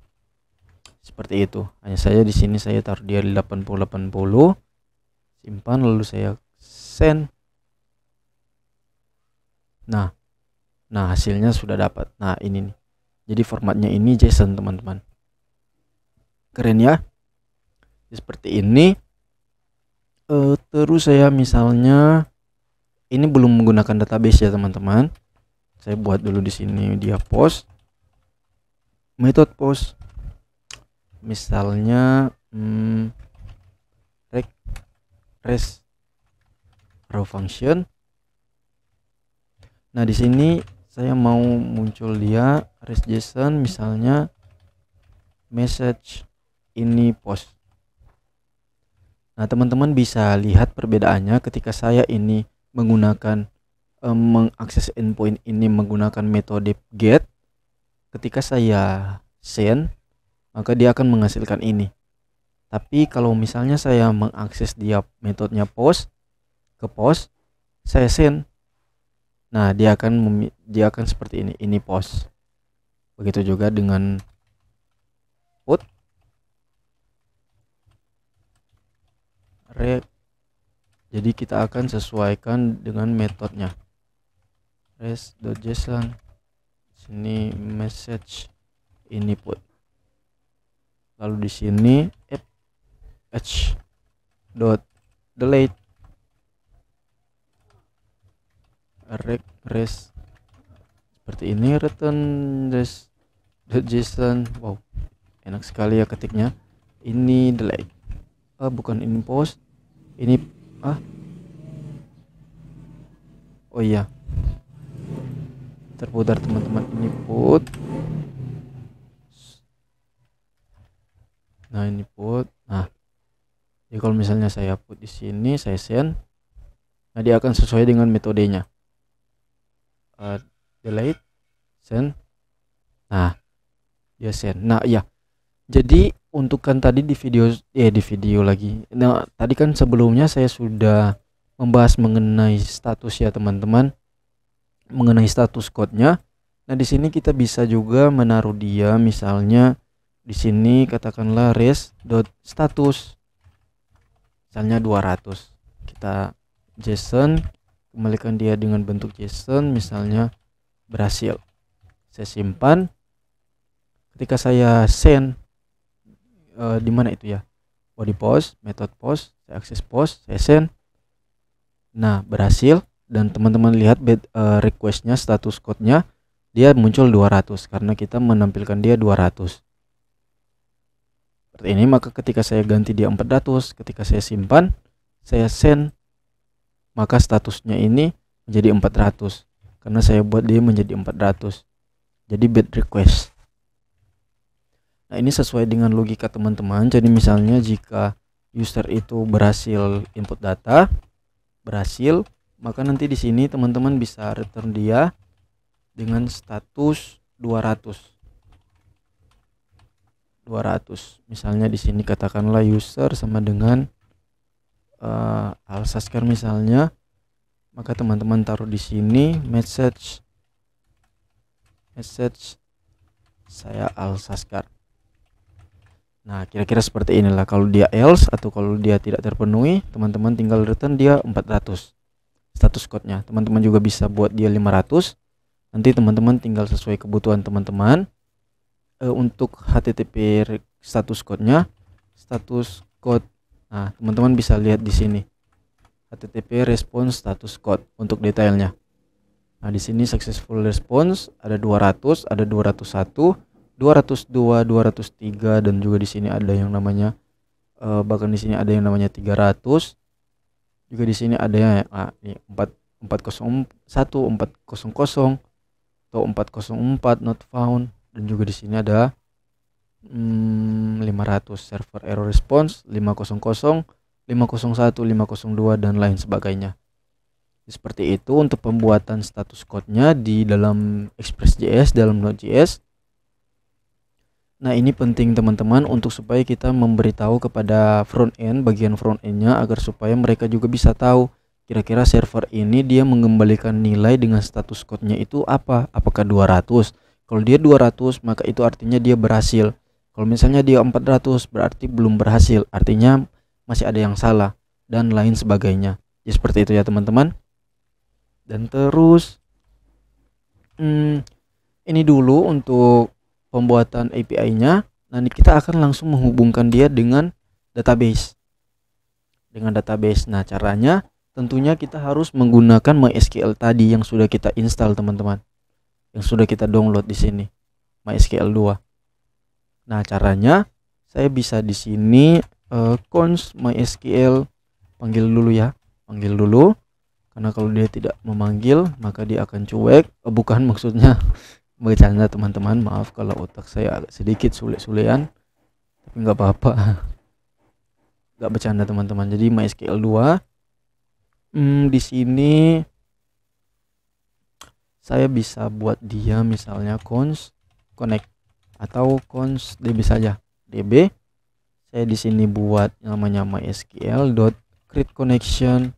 Seperti itu. Hanya saja di sini saya taruh dia di 8080, simpan, lalu saya send. Nah, hasilnya sudah dapat. Nah, ini nih. Jadi formatnya ini JSON teman-teman. Keren ya. Seperti ini. Terus saya misalnya ini belum menggunakan database ya teman-teman. Saya buat dulu di sini dia post. Method post. Misalnya res row function. Nah, di sini saya mau muncul dia res JSON, misalnya message ini post. Nah, teman-teman bisa lihat perbedaannya ketika saya ini menggunakan mengakses endpoint ini menggunakan metode get. Ketika saya send, maka dia akan menghasilkan ini. Tapi kalau misalnya saya mengakses dia metodenya post, ke post, saya send, Nah, dia akan seperti ini post. Begitu juga dengan put rect. Jadi kita akan sesuaikan dengan metodenya. res.json, sini message, ini put. Lalu di sini h.delete res seperti ini, return res.json. Wow, enak sekali ya ketiknya. Ini delete, bukan ini post, ini oh iya, terputar teman-teman, ini put. Nah, ini put. Nah, jadi kalau misalnya saya put di sini, saya send, nah dia akan sesuai dengan metodenya. Delete, send. Nah, dia send. Nah, ya. Jadi untuk kan tadi di video lagi. Nah, tadi kan sebelumnya saya sudah membahas mengenai status ya teman-teman, mengenai status code-nya. Nah, di sini kita bisa juga menaruh dia, misalnya di sini katakanlah res.status, misalnya 200. Kita JSON, kembalikan dia dengan bentuk JSON, misalnya berhasil. Saya simpan. Ketika saya send, di mana itu ya, body post, method post, saya akses post, saya send. Nah, berhasil, dan teman-teman lihat requestnya, status code-nya dia muncul 200 karena kita menampilkan dia 200 seperti ini. Maka ketika saya ganti dia 400, ketika saya simpan, saya send, maka statusnya ini menjadi 400 karena saya buat dia menjadi 400. Jadi bad request. Nah, ini sesuai dengan logika teman-teman. Jadi misalnya jika user itu berhasil input data, berhasil, maka nanti di sini teman-teman bisa return dia dengan status 200. Misalnya di sini katakanlah user sama dengan Alsaskar misalnya, maka teman-teman taruh di sini message saya Alsaskar. Nah, kira-kira seperti inilah. Kalau dia else atau kalau dia tidak terpenuhi, teman-teman tinggal return dia 400 status code-nya. Teman-teman juga bisa buat dia 500. Nanti teman-teman tinggal sesuai kebutuhan teman-teman. Untuk HTTP status code-nya, status code. Nah, teman-teman bisa lihat di sini. HTTP response status code untuk detailnya. Nah, di sini successful response ada 200, ada 201, 202, 203, dan juga di sini ada yang namanya bahkan di sini ada yang namanya 300. Juga di sini ada yang 401, 400 atau 404 not found, dan juga di sini ada 500 server error response 500, 501, 502, dan lain sebagainya. Seperti itu untuk pembuatan status code-nya di dalam Express.js, dalam Node.js. Nah, ini penting teman-teman untuk supaya kita memberitahu kepada front end, bagian front end-nya, agar supaya mereka juga bisa tahu kira-kira server ini dia mengembalikan nilai dengan status code-nya itu apa, apakah 200. Kalau dia 200, maka itu artinya dia berhasil. Kalau misalnya dia 400, berarti belum berhasil, artinya masih ada yang salah, dan lain sebagainya. Ya, seperti itu ya teman-teman. Dan terus ini dulu untuk pembuatan API-nya. Nanti kita akan langsung menghubungkan dia dengan database. Nah, caranya tentunya kita harus menggunakan MySQL tadi yang sudah kita install teman-teman, yang sudah kita download di sini, MySQL 2. Nah, caranya saya bisa di sini const MySQL, panggil dulu, karena kalau dia tidak memanggil maka dia akan cuek. Bukan, maksudnya bercanda teman-teman, maaf kalau otak saya agak sedikit sulit-sulitan, tapi nggak apa-apa, nggak bercanda teman-teman. Jadi MySQL 2, di sini saya bisa buat dia misalnya const connect atau const db saja, db. Saya di sini buat namanya MySQL.create connection,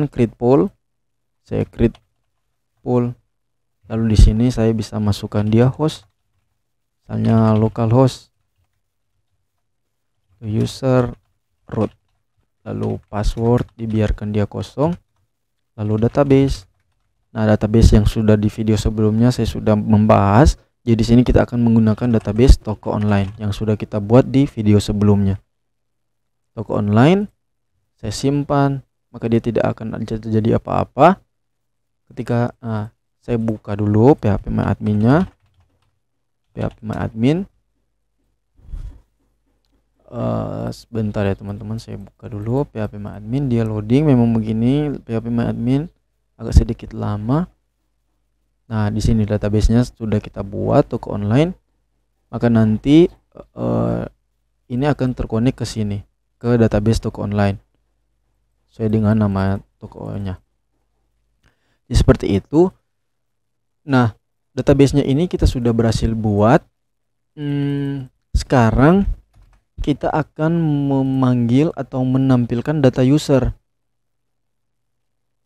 create poll. saya create pool. Lalu di sini saya bisa masukkan dia host, misalnya localhost, user, root, lalu password dibiarkan dia kosong, lalu database. Nah, database yang sudah di video sebelumnya saya sudah membahas. Jadi di sini kita akan menggunakan database toko online yang sudah kita buat di video sebelumnya. Toko online saya simpan, maka dia tidak akan terjadi apa-apa ketika saya buka dulu PHP My Admin-nya. PHP My Admin. Sebentar ya teman-teman, saya buka dulu PHP My Admin, dia loading. Memang begini PHP My Admin, agak sedikit lama. Nah, di sini database-nya sudah kita buat toko online. Maka nanti ini akan terkonek ke sini, ke database toko online sesuai dengan nama tokonya. Jadi seperti itu. Nah, database-nya ini kita sudah berhasil buat. Sekarang kita akan memanggil atau menampilkan data user.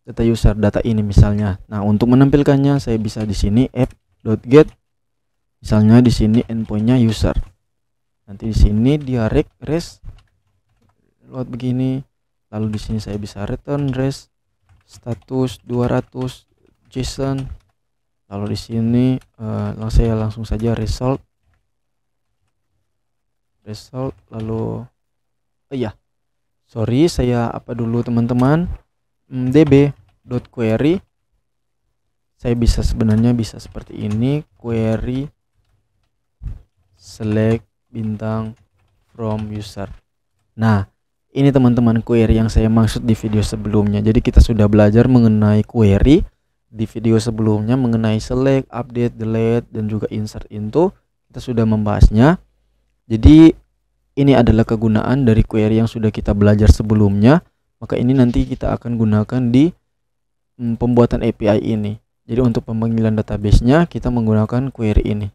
Data ini misalnya. Nah, untuk menampilkannya saya bisa di sini app.get. Misalnya di sini endpoint-nya user. Nanti di sini dia res load begini. Lalu di sini saya bisa return res status 200 JSON. Lalu di sini saya langsung saja result, lalu saya apa dulu teman-teman, db.query. Saya bisa sebenarnya bisa seperti ini, query select bintang from user. Nah, ini teman-teman query yang saya maksud di video sebelumnya. Jadi kita sudah belajar mengenai query di video sebelumnya, mengenai select, update, delete, dan juga insert into. Kita sudah membahasnya. Jadi ini adalah kegunaan dari query yang sudah kita belajar sebelumnya. Maka ini nanti kita akan gunakan di pembuatan API ini. Jadi untuk pemanggilan database-nya kita menggunakan query ini.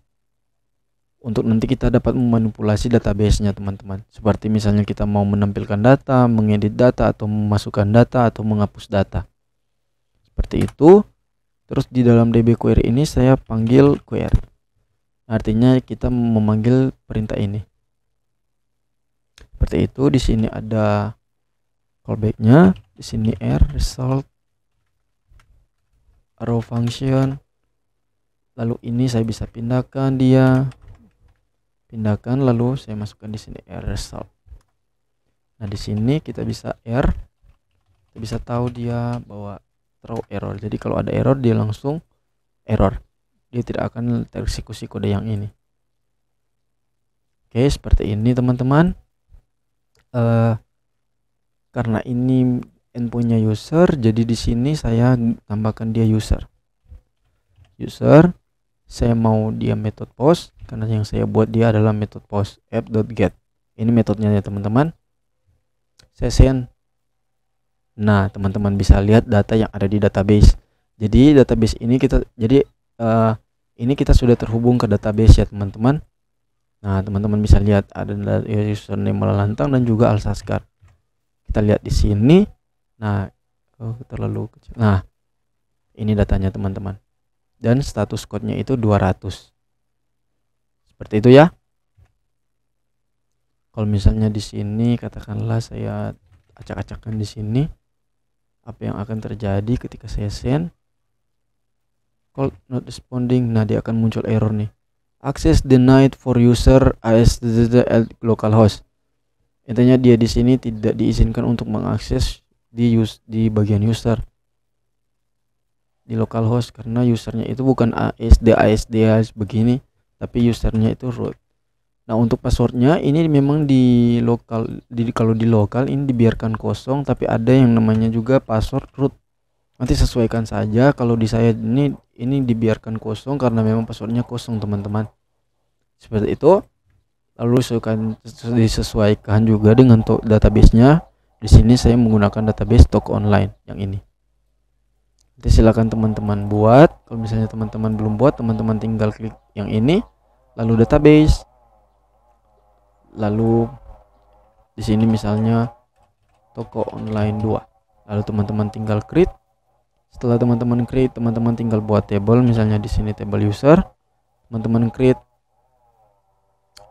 Untuk nanti kita dapat memanipulasi database-nya teman-teman. Seperti misalnya kita mau menampilkan data, mengedit data, atau memasukkan data, atau menghapus data. Seperti itu. Terus di dalam DB query ini saya panggil query. Artinya kita memanggil perintah ini. Seperti itu. Di sini ada callback-nya. Di sini result, arrow function. Lalu ini saya bisa pindahkan dia. Lalu saya masukkan di sini result. Nah, di sini kita bisa kita bisa tahu dia bahwa throw error. Jadi kalau ada error dia langsung error. Dia tidak akan tereksekusi kode yang ini. Oke, seperti ini teman-teman. Karena ini endpoint-nya user, jadi di sini saya tambahkan dia user. Saya mau dia method post, karena yang saya buat dia adalah method post app.get. Ini metodenya ya teman-teman. Saya send. Nah, teman-teman bisa lihat data yang ada di database. Jadi database ini ini kita sudah terhubung ke database ya teman-teman. Nah, teman-teman bisa lihat ada username Malalantang dan juga Alsaskar. Kita lihat di sini. Nah, terlalu kecil. Nah, ini datanya teman-teman. Dan status code-nya itu 200. Seperti itu ya. Kalau misalnya di sini katakanlah saya acak-acakan di sini, apa yang akan terjadi ketika saya send call not responding. Nah, dia akan muncul error nih, access denied for user as localhost. Intinya dia di sini tidak diizinkan untuk mengakses di bagian user di localhost, karena usernya itu bukan ASD begini, tapi usernya itu root. Nah, untuk passwordnya ini memang kalau di lokal ini dibiarkan kosong, tapi ada yang namanya juga password root. Nanti sesuaikan saja. Kalau di saya ini dibiarkan kosong karena memang passwordnya kosong teman-teman. Seperti itu. Lalu disesuaikan juga dengan database-nya. Di sini saya menggunakan database toko online yang ini. Nanti silakan teman-teman buat. Kalau misalnya teman-teman belum buat, teman-teman tinggal klik yang ini, lalu database. Lalu di sini misalnya toko online 2. Lalu teman-teman tinggal create, Setelah teman-teman create, teman-teman tinggal buat table, misalnya di sini table user, teman-teman create.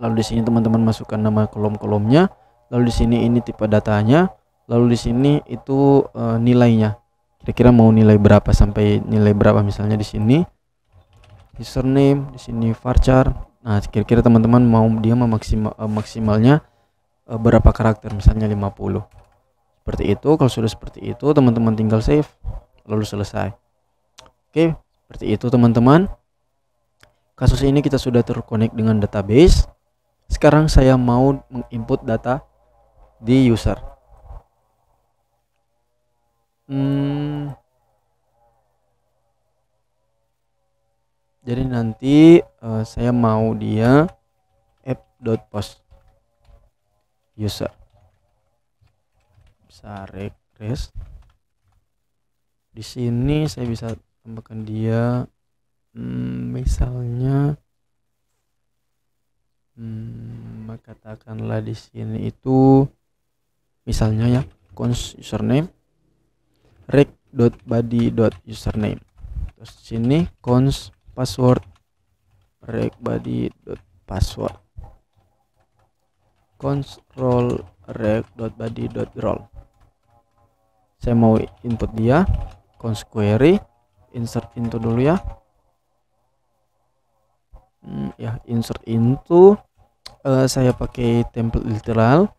Lalu di sini teman-teman masukkan nama kolom-kolomnya, lalu di sini ini tipe datanya, lalu di sini itu nilainya. Kira-kira mau nilai berapa sampai nilai berapa, misalnya di sini username, di sini varchar. Nah, kira-kira teman-teman mau dia maksimalnya berapa karakter, misalnya 50. Seperti itu. Kalau sudah seperti itu, teman-teman tinggal save lalu selesai. Oke, seperti itu teman-teman. Kasus ini kita sudah terkonek dengan database. Sekarang saya mau menginput data di user. Jadi nanti saya mau dia app.post user, bisa request. Di sini saya bisa tambahkan dia misalnya katakanlah di sini itu misalnya ya const username rec.body.username, terus sini const password rec.body.password, const role rec.body.role. Saya mau input dia const query, insert into dulu ya. Insert into, saya pakai template literal,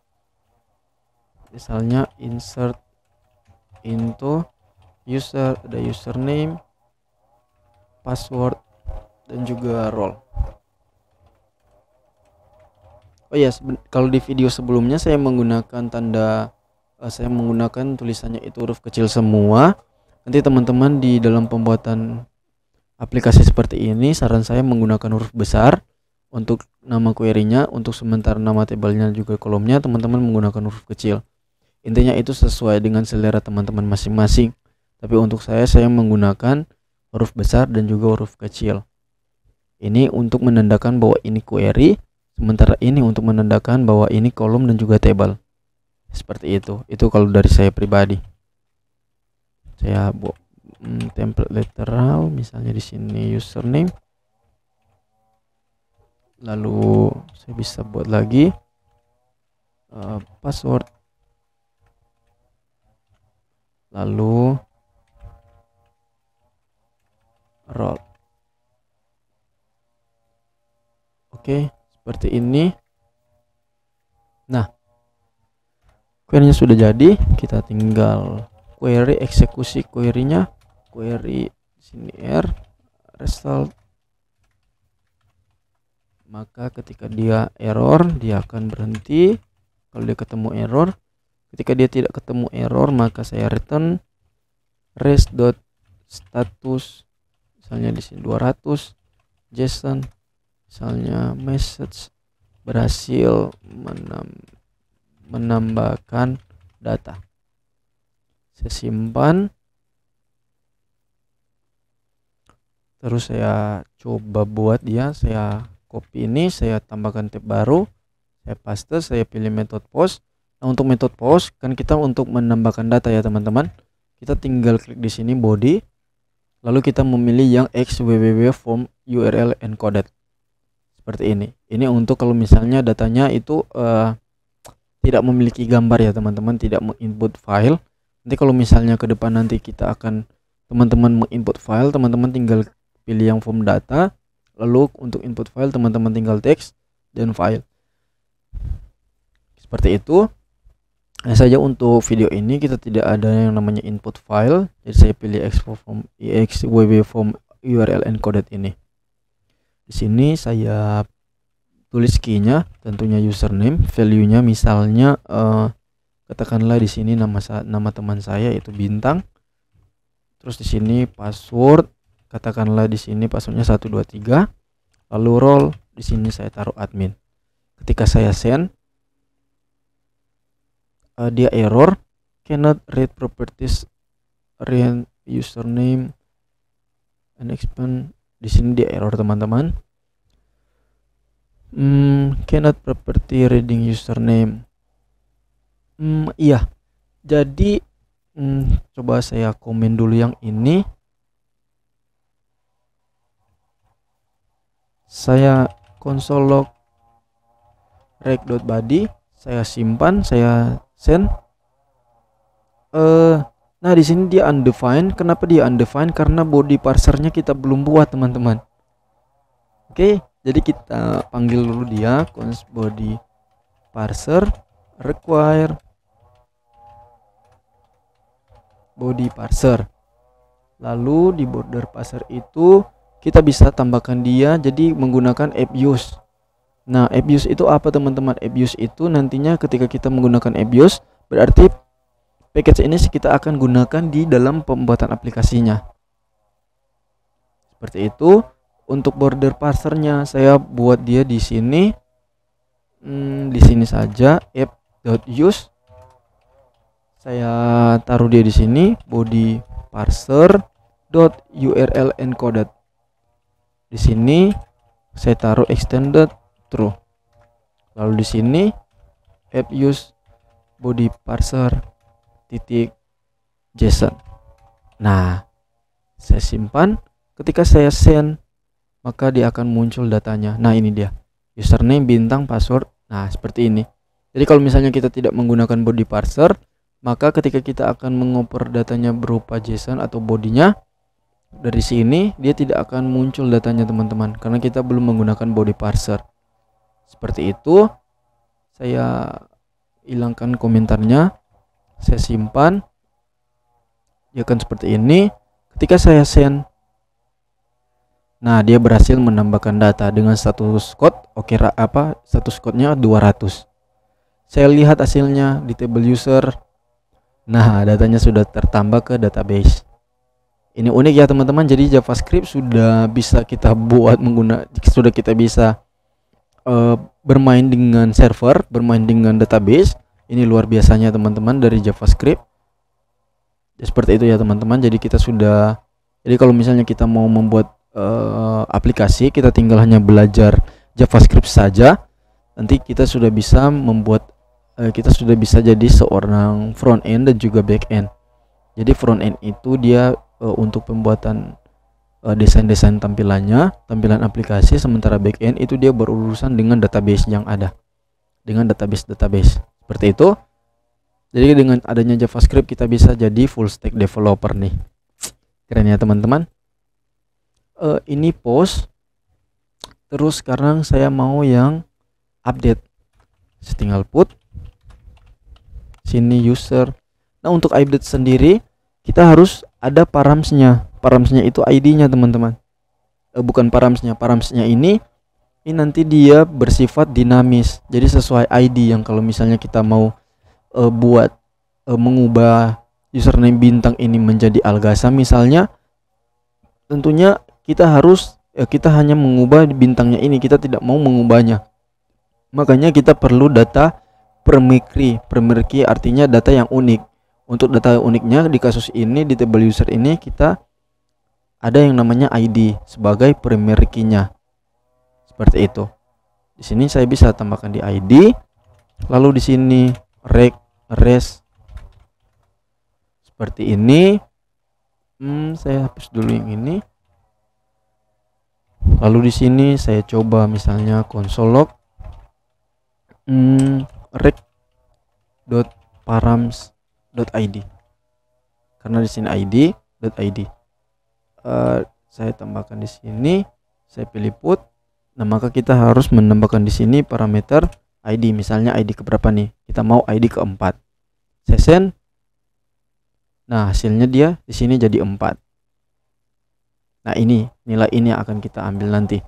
misalnya insert into user, ada username, password, dan juga role. Oh ya, kalau di video sebelumnya saya menggunakan saya menggunakan tulisannya itu huruf kecil semua. Nanti teman-teman di dalam pembuatan aplikasi seperti ini, saran saya menggunakan huruf besar untuk nama query-nya. Untuk sementara nama tabelnya juga kolomnya, teman-teman menggunakan huruf kecil. Intinya itu sesuai dengan selera teman-teman masing-masing. Tapi untuk saya menggunakan huruf besar dan juga huruf kecil. Ini untuk menandakan bahwa ini query, sementara ini untuk menandakan bahwa ini kolom dan juga table. Seperti itu. Itu kalau dari saya pribadi. Saya buat template literal, misalnya di sini username. Lalu saya bisa buat lagi password. Lalu role. Oke, seperti ini. Nah, query-nya sudah jadi, kita tinggal query, eksekusi query-nya. Query sini r result. Maka ketika dia error, dia akan berhenti. Kalau dia ketemu error, ketika dia tidak ketemu error, maka saya return res.status, misalnya di sini 200 JSON, misalnya message berhasil menambahkan data. Saya simpan, terus saya coba buat dia. Saya copy ini, saya tambahkan tab baru, saya paste, saya pilih method post. Nah, untuk method post kan kita untuk menambahkan data ya teman-teman. Kita tinggal klik di sini body, lalu kita memilih yang xww form URL encoded seperti ini. Ini untuk kalau misalnya datanya itu tidak memiliki gambar ya teman-teman, tidak menginput file. Nanti kalau misalnya ke depan nanti kita akan teman-teman menginput file, teman-teman tinggal pilih yang form data, lalu untuk input file teman-teman tinggal teks dan file. Seperti itu. Nah, saja untuk video ini kita tidak ada yang namanya input file, jadi saya pilih xww form URL encoded ini. Di sini saya tulis key-nya, tentunya username, value-nya misalnya katakanlah di sini nama teman saya itu Bintang. Terus di sini password, katakanlah di sini passwordnya 123. Lalu role, di sini saya taruh admin. Ketika saya send, dia error, cannot read properties read username and expand. Di sini dia error teman-teman. Cannot property reading username. Iya. Jadi Coba saya komen dulu yang ini. Saya console log rec.body, saya simpan, saya send. Nah di sini dia undefined. Kenapa dia undefined? Karena body parsernya kita belum buat, teman-teman. Oke, jadi kita panggil dulu dia const body parser require body parser. Lalu di border parser itu kita bisa tambahkan dia jadi menggunakan abuse. Nah, abuse itu apa, teman-teman? Abuse itu nantinya ketika kita menggunakan abuse berarti package ini kita akan gunakan di dalam pembuatan aplikasinya. Seperti itu. Untuk border parsernya saya buat dia di sini. Di sini saja app.use. Saya taruh dia di sini body parser.url encoded. Di sini saya taruh extended true. Lalu di sini app use body parser titik JSON. Nah, saya simpan. Ketika saya send, maka dia akan muncul datanya. Nah, ini dia username bintang password. Nah, seperti ini. Jadi kalau misalnya kita tidak menggunakan body parser, maka ketika kita akan mengoper datanya berupa JSON atau bodinya, dari sini dia tidak akan muncul datanya, teman-teman, karena kita belum menggunakan body parser. Seperti itu. Saya hilangkan komentarnya, saya simpan. Dia akan seperti ini. Ketika saya send, nah dia berhasil menambahkan data dengan status code. Oke, status code-nya 200. Saya lihat hasilnya di table user. Nah, datanya sudah tertambah ke database. Ini unik ya, teman-teman. Jadi JavaScript sudah bisa kita buat sudah kita bisa bermain dengan server, bermain dengan database. Ini luar biasanya, teman-teman, dari JavaScript. Ya, seperti itu ya, teman-teman. Jadi kalau misalnya kita mau membuat aplikasi, kita tinggal hanya belajar JavaScript saja, nanti kita sudah bisa jadi seorang front end dan juga back end. Jadi front end itu dia untuk pembuatan desain tampilan aplikasi, sementara back end itu dia berurusan dengan database yang ada, dengan database seperti itu. Jadi dengan adanya JavaScript kita bisa jadi full stack developer nih. Keren ya, teman-teman. Ini post. Terus sekarang saya mau yang update. Saya tinggal put sini user. Nah, untuk update sendiri kita harus ada paramsnya. Paramsnya itu ID-nya, teman-teman. Bukan paramsnya. Paramsnya ini nanti dia bersifat dinamis. Jadi sesuai ID yang kalau misalnya kita mau mengubah username bintang ini menjadi Algasa misalnya, tentunya kita hanya mengubah bintangnya ini, kita tidak mau mengubahnya. Makanya kita perlu data primary artinya data yang unik. Untuk data uniknya di kasus ini, di table user ini, kita ada yang namanya ID sebagai primary key-nya. Seperti itu. Di sini saya bisa tambahkan di ID. Lalu di sini res seperti ini. Saya hapus dulu yang ini. Lalu di sini saya coba misalnya console log rec.params.id, karena di sini id.id. Saya tambahkan di sini, saya pilih put. Nah, maka kita harus menambahkan di sini parameter ID. Misalnya ID keberapa nih? Kita mau ID keempat. Saya send. Nah, hasilnya dia di sini jadi 4. Nah, ini nilai ini yang akan kita ambil nanti.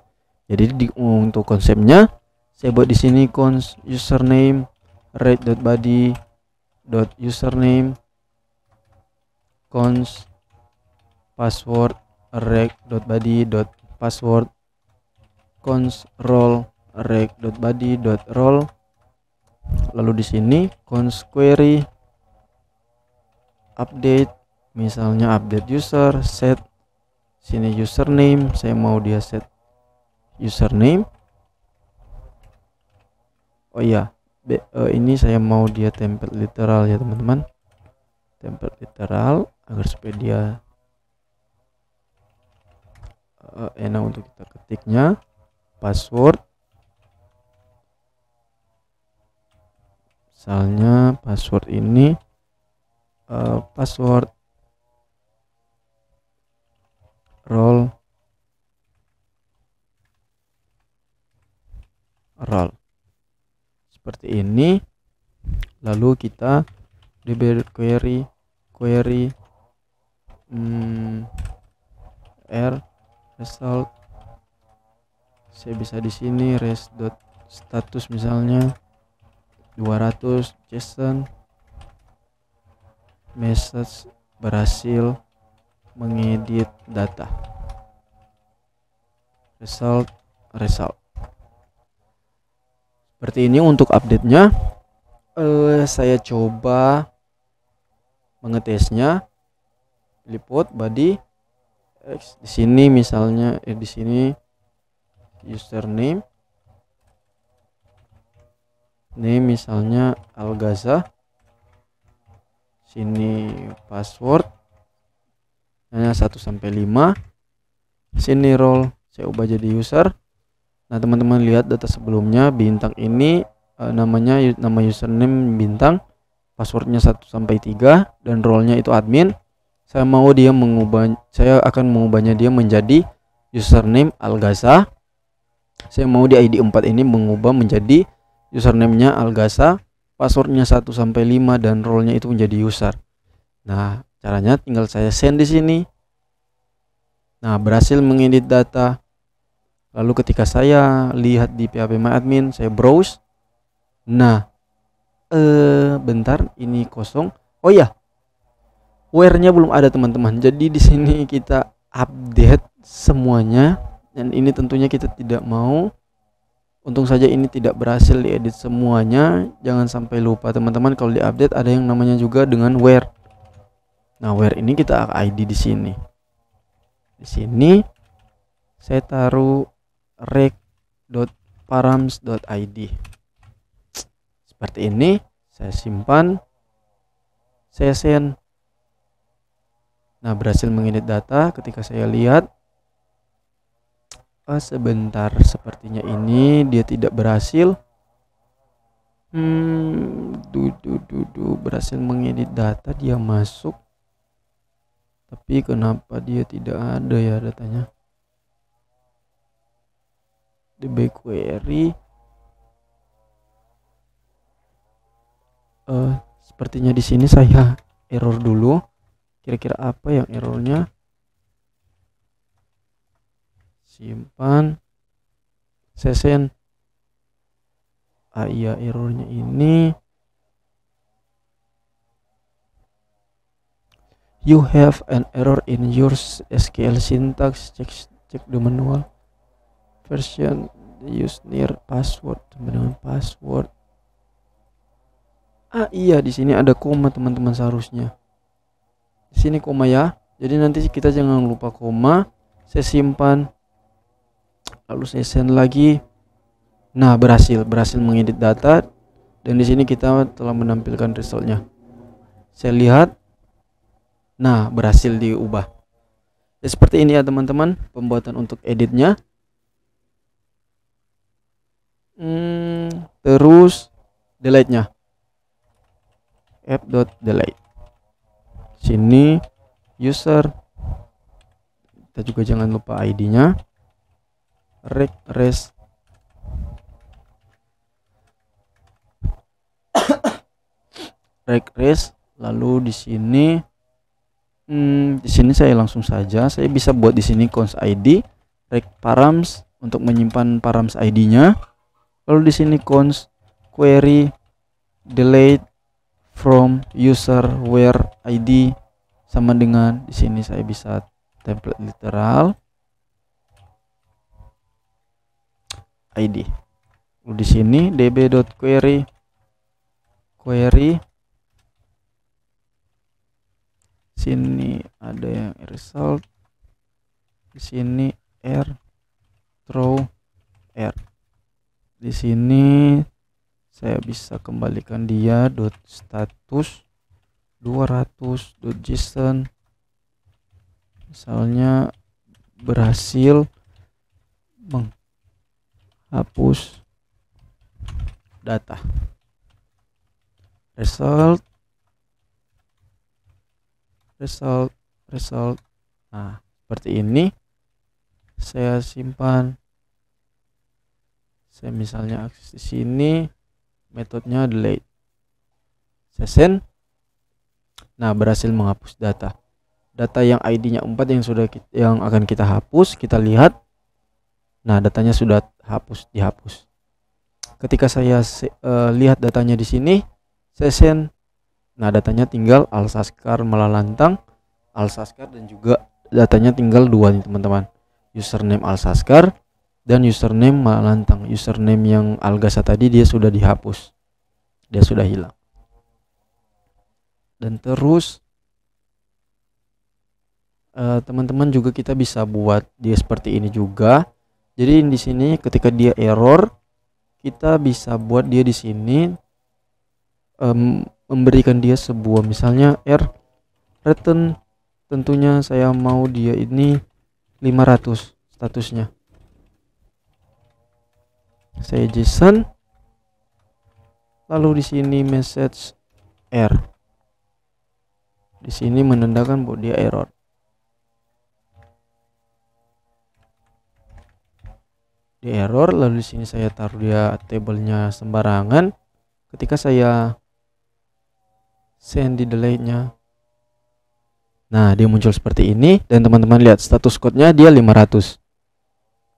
Jadi untuk konsepnya saya buat di sini const username rec.body.username const password rec.body.password const role rec.body.role. Lalu di sini const query update, misalnya update user, set sini username, saya mau dia set username. Oh iya, ini saya mau dia template literal ya, teman-teman. template literal agar supaya dia enak untuk kita ketiknya. Password, misalnya password ini password role seperti ini. Lalu kita db query r result. Saya bisa di sini res.status misalnya 200 JSON message berhasil mengedit data. Result. Seperti ini untuk update-nya. Saya coba mengetesnya. Liput body di sini misalnya di sini username, misalnya Algaza. Sini password hanya 1 sampai 5. Sini role saya ubah jadi user. Nah, teman-teman lihat data sebelumnya, bintang ini nama username bintang, passwordnya 1 sampai 3 dan role-nya itu admin. Saya akan mengubahnya dia menjadi username Algaza. Saya mau di ID 4 ini mengubah menjadi username-nya Algaza, passwordnya 1 sampai 5 dan role-nya itu menjadi user. Nah, caranya tinggal saya send di sini. Nah, berhasil mengedit data. Lalu ketika saya lihat di phpMyAdmin, saya browse. Nah, bentar, ini kosong. Oh ya, where-nya belum ada teman-teman. Jadi di sini kita update semuanya dan ini tentunya kita tidak mau. Untung saja ini tidak berhasil diedit semuanya. Jangan sampai lupa teman-teman, kalau diupdate ada yang namanya juga dengan where. Nah, where ini kita ID di sini. Di sini saya taruh rec.params.id. Seperti ini, saya simpan, saya send. Nah, berhasil mengedit data. Ketika saya lihat, sebentar, sepertinya ini dia tidak berhasil. Berhasil mengedit data, dia masuk. Tapi kenapa dia tidak ada ya datanya? DB query. Sepertinya di sini saya error dulu. Kira-kira apa yang errornya? Simpan, send. Iya, errornya ini. You have an error in your SQL syntax. Check the manual version. Use near password dengan password. Iya, di sini ada koma teman-teman seharusnya. Di sini koma ya. Jadi nanti kita jangan lupa koma. Saya simpan. Lalu saya send lagi. Nah, berhasil mengedit data dan di sini kita telah menampilkan resultnya. Saya lihat. Nah, berhasil diubah. Ya, seperti ini ya teman-teman pembuatan untuk editnya. Terus delete-nya. App.delete. Sini user. Kita juga jangan lupa ID-nya. Res. Lalu di sini saya langsung saja saya bisa buat di sini cons ID rec params untuk menyimpan params ID-nya. Lalu di sini cons query delete from user where ID sama dengan di sini saya bisa template literal ID. Lalu di sini db.query sini ada yang result, di sini throw r. Di sini saya bisa kembalikan dia status 200.json misalnya berhasil menghapus data. Result. Nah, seperti ini. Saya simpan. Saya misalnya akses di sini, metodenya delete. Saya send. Nah, berhasil menghapus data. Data yang ID-nya 4 yang akan kita hapus, kita lihat. Nah, datanya sudah dihapus. Ketika saya lihat datanya di sini, saya send. Nah, datanya tinggal Alsaskar Malalantang, Alsaskar, dan juga datanya tinggal 2 nih teman-teman. Username Alsaskar dan username Malalantang. Username yang Algasa tadi dia sudah dihapus. Dia sudah hilang. Dan terus teman-teman juga kita bisa buat dia seperti ini juga. Jadi di sini ketika dia error, kita bisa buat dia di sini memberikan dia sebuah misalnya return. Tentunya saya mau dia ini 500 statusnya. Saya JSON, lalu di sini message error. Di sini menandakan bahwa dia error. Dia error, lalu di sini saya taruh dia tabelnya sembarangan. Ketika saya send di delete-nya, nah dia muncul seperti ini, dan teman-teman lihat status code-nya dia 500.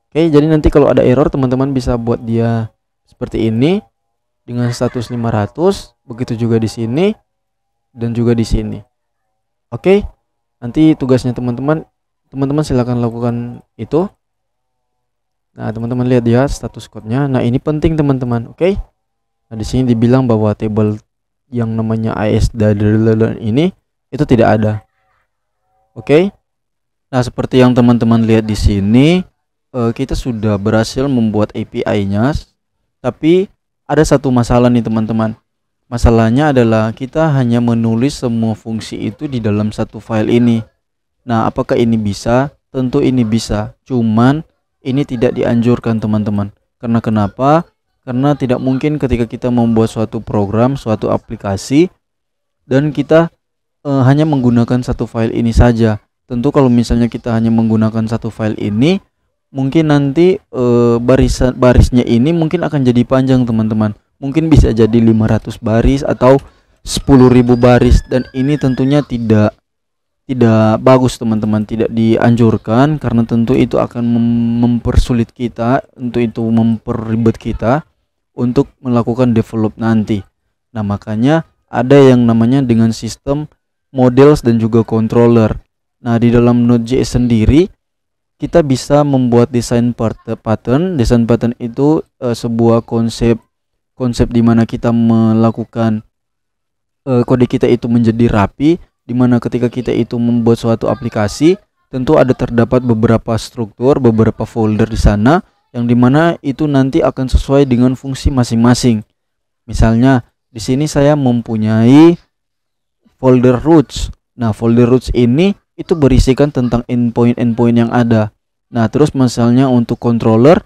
Oke, jadi nanti kalau ada error teman-teman bisa buat dia seperti ini dengan status 500, begitu juga di sini dan juga di sini. Oke, nanti tugasnya teman-teman silakan lakukan itu. Nah, teman-teman lihat ya status code-nya. Nah, ini penting teman-teman. Oke. Nah, di sini dibilang bahwa table yang namanya is.dll ini itu tidak ada. Oke. Nah, seperti yang teman-teman lihat di sini, kita sudah berhasil membuat API-nya. Tapi ada satu masalah nih teman-teman. Masalahnya adalah kita hanya menulis semua fungsi itu di dalam satu file ini. Nah, apakah ini bisa? Tentu ini bisa. Cuman ini tidak dianjurkan teman-teman. Karena kenapa? Karena tidak mungkin ketika kita membuat suatu program, suatu aplikasi, dan kita hanya menggunakan satu file ini saja. Tentu kalau misalnya kita hanya menggunakan satu file ini, mungkin nanti barisnya ini mungkin akan jadi panjang teman-teman. Mungkin bisa jadi 500 baris atau 10.000 baris, dan ini tentunya tidak bagus teman-teman, tidak dianjurkan, karena tentu itu akan mempersulit kita, itu memperribet kita untuk melakukan develop nanti. Nah, makanya ada yang namanya dengan sistem models dan juga controller. Nah, di dalam Node.js sendiri kita bisa membuat desain pattern. Desain pattern itu sebuah konsep di mana kita melakukan kode kita itu menjadi rapi, dimana ketika kita itu membuat suatu aplikasi, tentu terdapat beberapa struktur, beberapa folder di sana, yang dimana itu nanti akan sesuai dengan fungsi masing-masing. Misalnya di sini saya mempunyai folder roots. Nah, folder roots ini itu berisikan tentang endpoint yang ada. Nah, terus misalnya untuk controller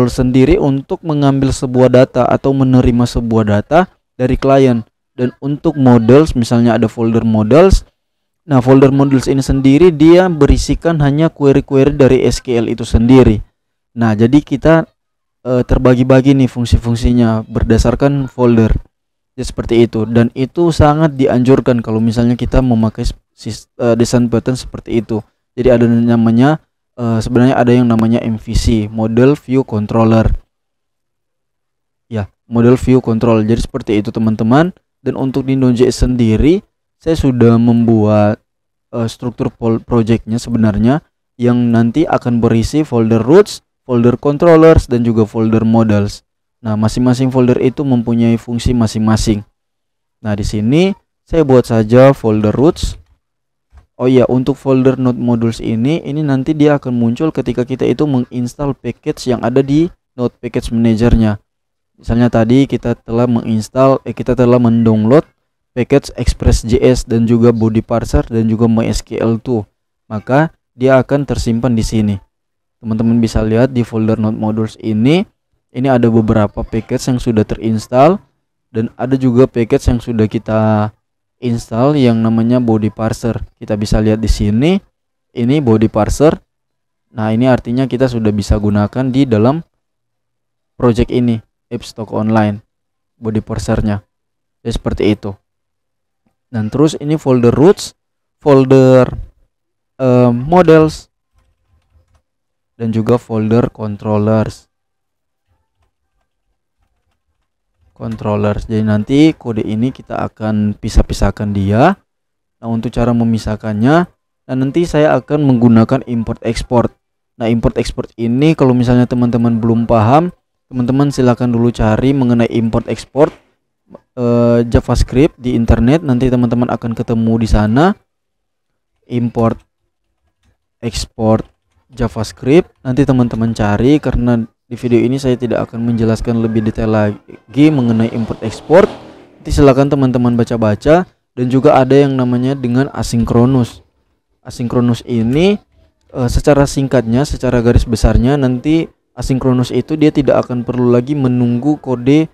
sendiri untuk mengambil sebuah data atau menerima sebuah data dari klien. Dan untuk models, misalnya ada folder models. Nah, folder models ini sendiri dia berisikan hanya query-query dari SQL itu sendiri. Nah, jadi kita terbagi-bagi nih fungsi-fungsinya berdasarkan folder. Ya, seperti itu. Dan itu sangat dianjurkan kalau misalnya kita memakai desain pattern seperti itu. Jadi ada namanya sebenarnya ada yang namanya MVC, Model View Controller. Ya, Model View Control. Jadi seperti itu teman-teman. Dan untuk di Node.js sendiri, saya sudah membuat struktur projectnya sebenarnya, yang nanti akan berisi folder roots, folder controllers, dan juga folder models. Nah, masing-masing folder itu mempunyai fungsi masing-masing. Nah, di sini saya buat saja folder roots. Oh iya, untuk folder node modules ini nanti dia akan muncul ketika kita itu menginstal package yang ada di Node Package Manager-nya. Misalnya tadi kita telah mendownload package Express.js dan juga body parser dan juga MySQL2, maka dia akan tersimpan di sini. Teman-teman bisa lihat di folder Node Modules ini ada beberapa package yang sudah terinstall dan ada juga package yang sudah kita install yang namanya body parser. Kita bisa lihat di sini, ini body parser. Nah, ini artinya kita sudah bisa gunakan di dalam project ini, AppStock Online, body parsernya. Jadi seperti itu. Dan terus ini folder roots, folder models, dan juga folder controllers. Jadi nanti kode ini kita akan pisah-pisahkan dia. Nah, untuk cara memisahkannya, nah nanti saya akan menggunakan import export. Nah, import export ini kalau misalnya teman-teman belum paham, teman-teman silakan dulu cari mengenai import export JavaScript di internet. Nanti teman-teman akan ketemu di sana import export JavaScript. Nanti teman-teman cari, karena di video ini saya tidak akan menjelaskan lebih detail lagi mengenai import export. Nanti silakan teman-teman baca-baca. Dan juga ada yang namanya dengan asinkronus. Asinkronus ini secara singkatnya, secara garis besarnya, nanti asinkronus itu dia tidak akan perlu lagi menunggu kode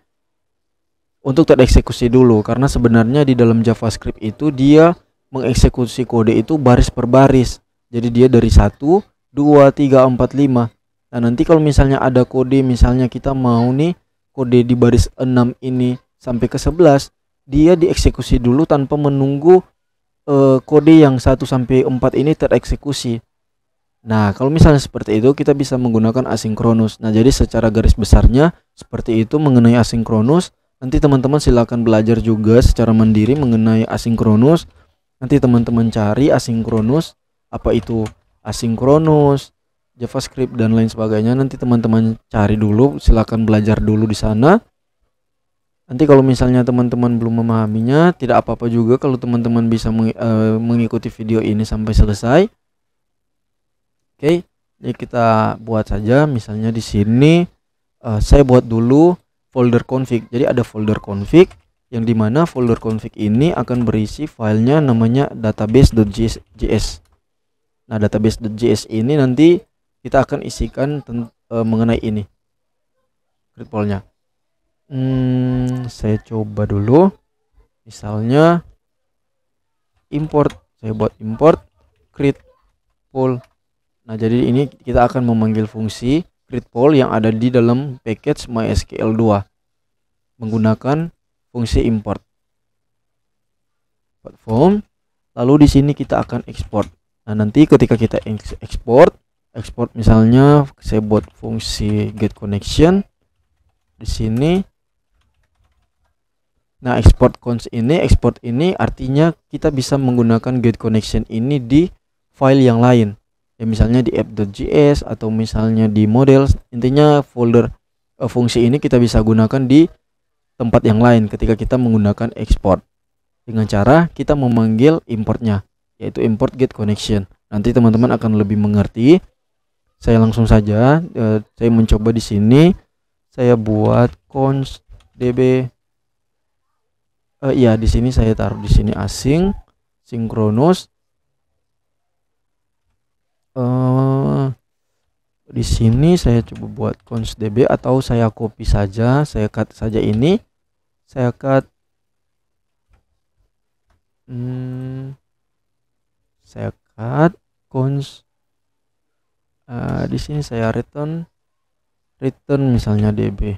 untuk tereksekusi dulu, karena sebenarnya di dalam JavaScript itu dia mengeksekusi kode itu baris per baris. Jadi dia dari 1, 2, 3, 4, 5. Nah, nanti kalau misalnya ada kode, misalnya kita mau nih kode di baris 6 ini sampai ke 11, dia dieksekusi dulu tanpa menunggu kode yang 1 sampai 4 ini tereksekusi. Nah, kalau misalnya seperti itu, kita bisa menggunakan asinkronus. Nah, jadi secara garis besarnya seperti itu mengenai asinkronus. Nanti teman-teman silakan belajar juga secara mandiri mengenai asinkronus. Nanti teman-teman cari asinkronus, apa itu asinkronus, JavaScript dan lain sebagainya. Nanti teman-teman cari dulu, silakan belajar dulu di sana. Nanti kalau misalnya teman-teman belum memahaminya, tidak apa-apa juga kalau teman-teman bisa mengikuti video ini sampai selesai. Oke, jadi kita buat saja. Misalnya di sini saya buat dulu folder config. Jadi ada folder config yang dimana folder config ini akan berisi filenya namanya database.js. Nah, database.js ini nanti kita akan isikan mengenai ini create-pool-nya. Saya coba dulu. Misalnya import, saya buat import create-pool. Nah, jadi ini kita akan memanggil fungsi create-pool yang ada di dalam package MySQL2 menggunakan fungsi import platform. Lalu di sini kita akan export. Nah, nanti ketika kita export misalnya saya buat fungsi get connection di sini. Nah, export ini artinya kita bisa menggunakan get connection ini di file yang lain. Ya, misalnya di app.js atau misalnya di models. Intinya folder fungsi ini kita bisa gunakan di tempat yang lain ketika kita menggunakan export dengan cara kita memanggil importnya, yaitu import get connection. Nanti teman-teman akan lebih mengerti. Saya langsung saja saya mencoba di sini. Saya buat const db. Iya, di sini saya taruh di sini async synchronous. Di sini saya coba buat const db, atau saya copy saja, saya cut saja ini. Saya cut const di sini saya return misalnya db,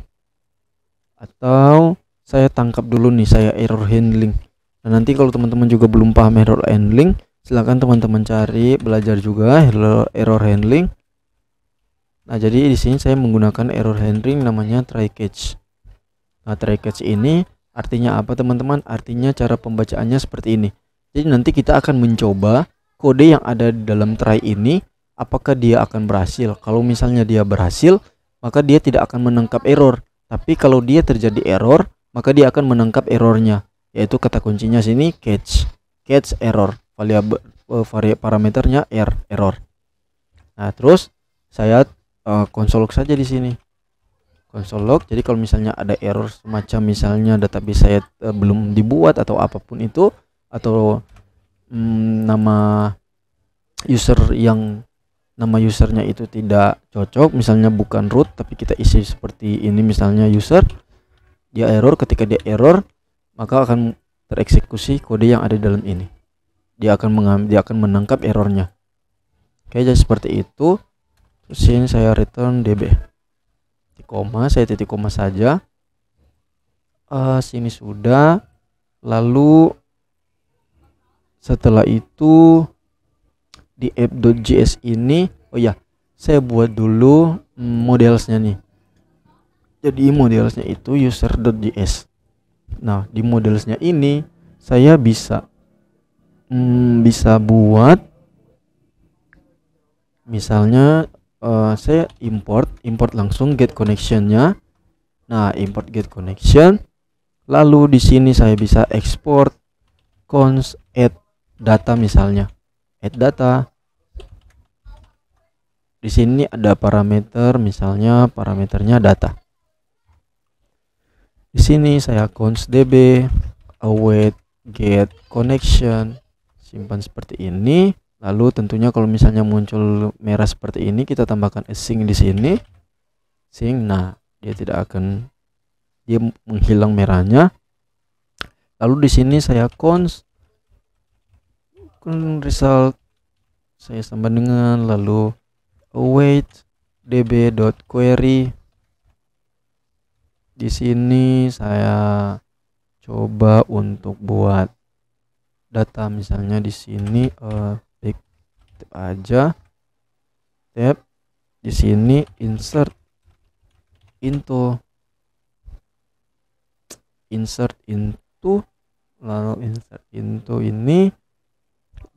atau saya tangkap dulu nih, saya error handling. Nah, nanti kalau teman-teman juga belum paham error handling, silakan teman-teman cari belajar juga error handling. Nah, jadi di sini saya menggunakan error handling namanya try catch. Nah, try catch ini artinya apa, teman-teman? Artinya cara pembacaannya seperti ini. Jadi nanti kita akan mencoba kode yang ada di dalam try ini, apakah dia akan berhasil. Kalau misalnya dia berhasil, maka dia tidak akan menangkap error. Tapi kalau dia terjadi error, maka dia akan menangkap errornya, yaitu kata kuncinya sini catch error, variabel parameternya error. Nah, terus saya konsol saja di sini. console log. Jadi kalau misalnya ada error semacam misalnya database saya belum dibuat atau apapun itu, atau nama usernya itu tidak cocok, misalnya bukan root tapi kita isi seperti ini, misalnya user, dia error. Ketika dia error, maka akan tereksekusi kode yang ada di dalam ini. Dia akan menangkap errornya. Oke, jadi seperti itu. Terus ini saya return db koma, saya titik koma saja. Sini sudah. Lalu setelah itu di app.js ini, oh ya, saya buat dulu modelsnya nih. Jadi modelsnya itu user.js. Nah, di modelsnya ini saya bisa buat misalnya saya import langsung get connectionnya. Nah, import get connection. Lalu di sini saya bisa export const add data, misalnya add data. Di sini ada parameter, misalnya parameternya data. Di sini saya const db await get connection, simpan seperti ini. Lalu tentunya kalau misalnya muncul merah seperti ini, kita tambahkan async di sini. Sync, nah dia menghilang merahnya. Lalu di sini saya const result, saya tambah dengan lalu await db.query. Di sini saya coba untuk buat data, misalnya di sini tab aja, tab. Di sini insert into, lalu insert into ini,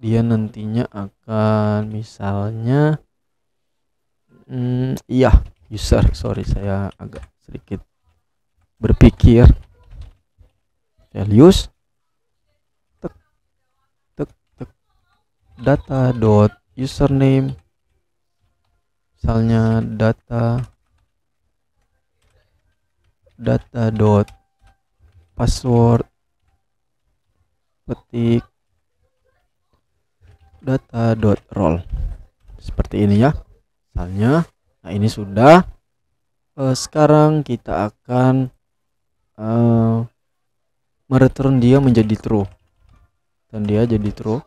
dia nantinya akan misalnya iya user, sorry saya agak sedikit berpikir, values data dot username, misalnya data dot password, ketik data dot role, seperti ini ya misalnya. Nah, ini sudah. Sekarang kita akan mereturn dia menjadi true, dan dia jadi true.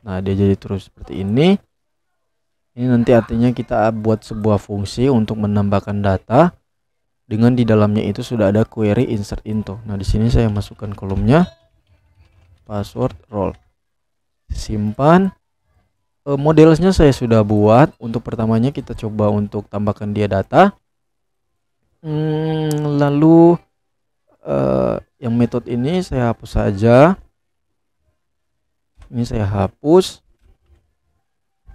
Nah, dia jadi true seperti ini. Ini nanti artinya kita buat sebuah fungsi untuk menambahkan data dengan di dalamnya itu sudah ada query insert into. Nah, di sini saya masukkan kolomnya password role, simpan. Modelsnya saya sudah buat. Untuk pertamanya kita coba untuk tambahkan dia data. Lalu yang metode ini saya hapus saja. Ini saya hapus.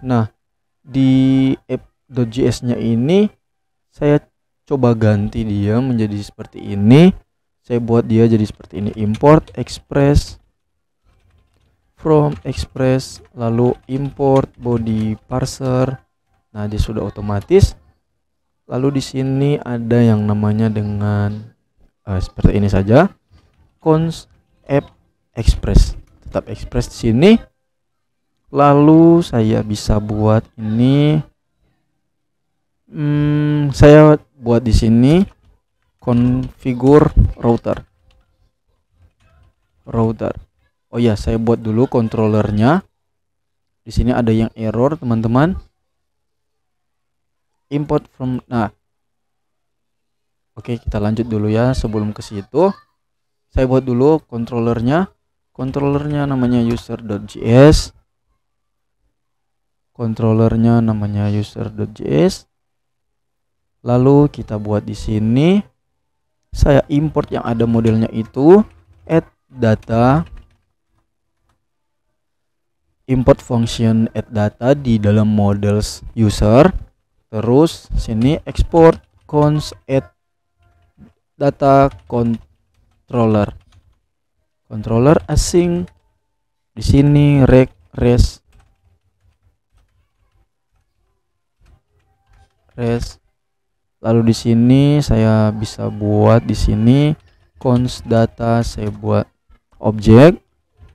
Nah, di app.js nya ini saya coba ganti dia menjadi seperti ini. Saya buat dia jadi seperti ini, import express from express, lalu import body parser. Nah, dia sudah otomatis. Lalu di sini ada yang namanya dengan seperti ini saja, const app express, tetap express di sini. Lalu saya bisa buat ini, saya buat di sini configure router. Oh ya, saya buat dulu controllernya. Di sini ada yang error, teman-teman. Import from, nah, oke, kita lanjut dulu ya. Sebelum ke situ, saya buat dulu controllernya. Controllernya namanya user.js. Lalu kita buat di sini. Saya import yang ada modelnya itu add data. Import function add data di dalam models user. Terus sini export const add data controller async. Di sini res Lalu di sini saya bisa buat di sini const data, saya buat objek.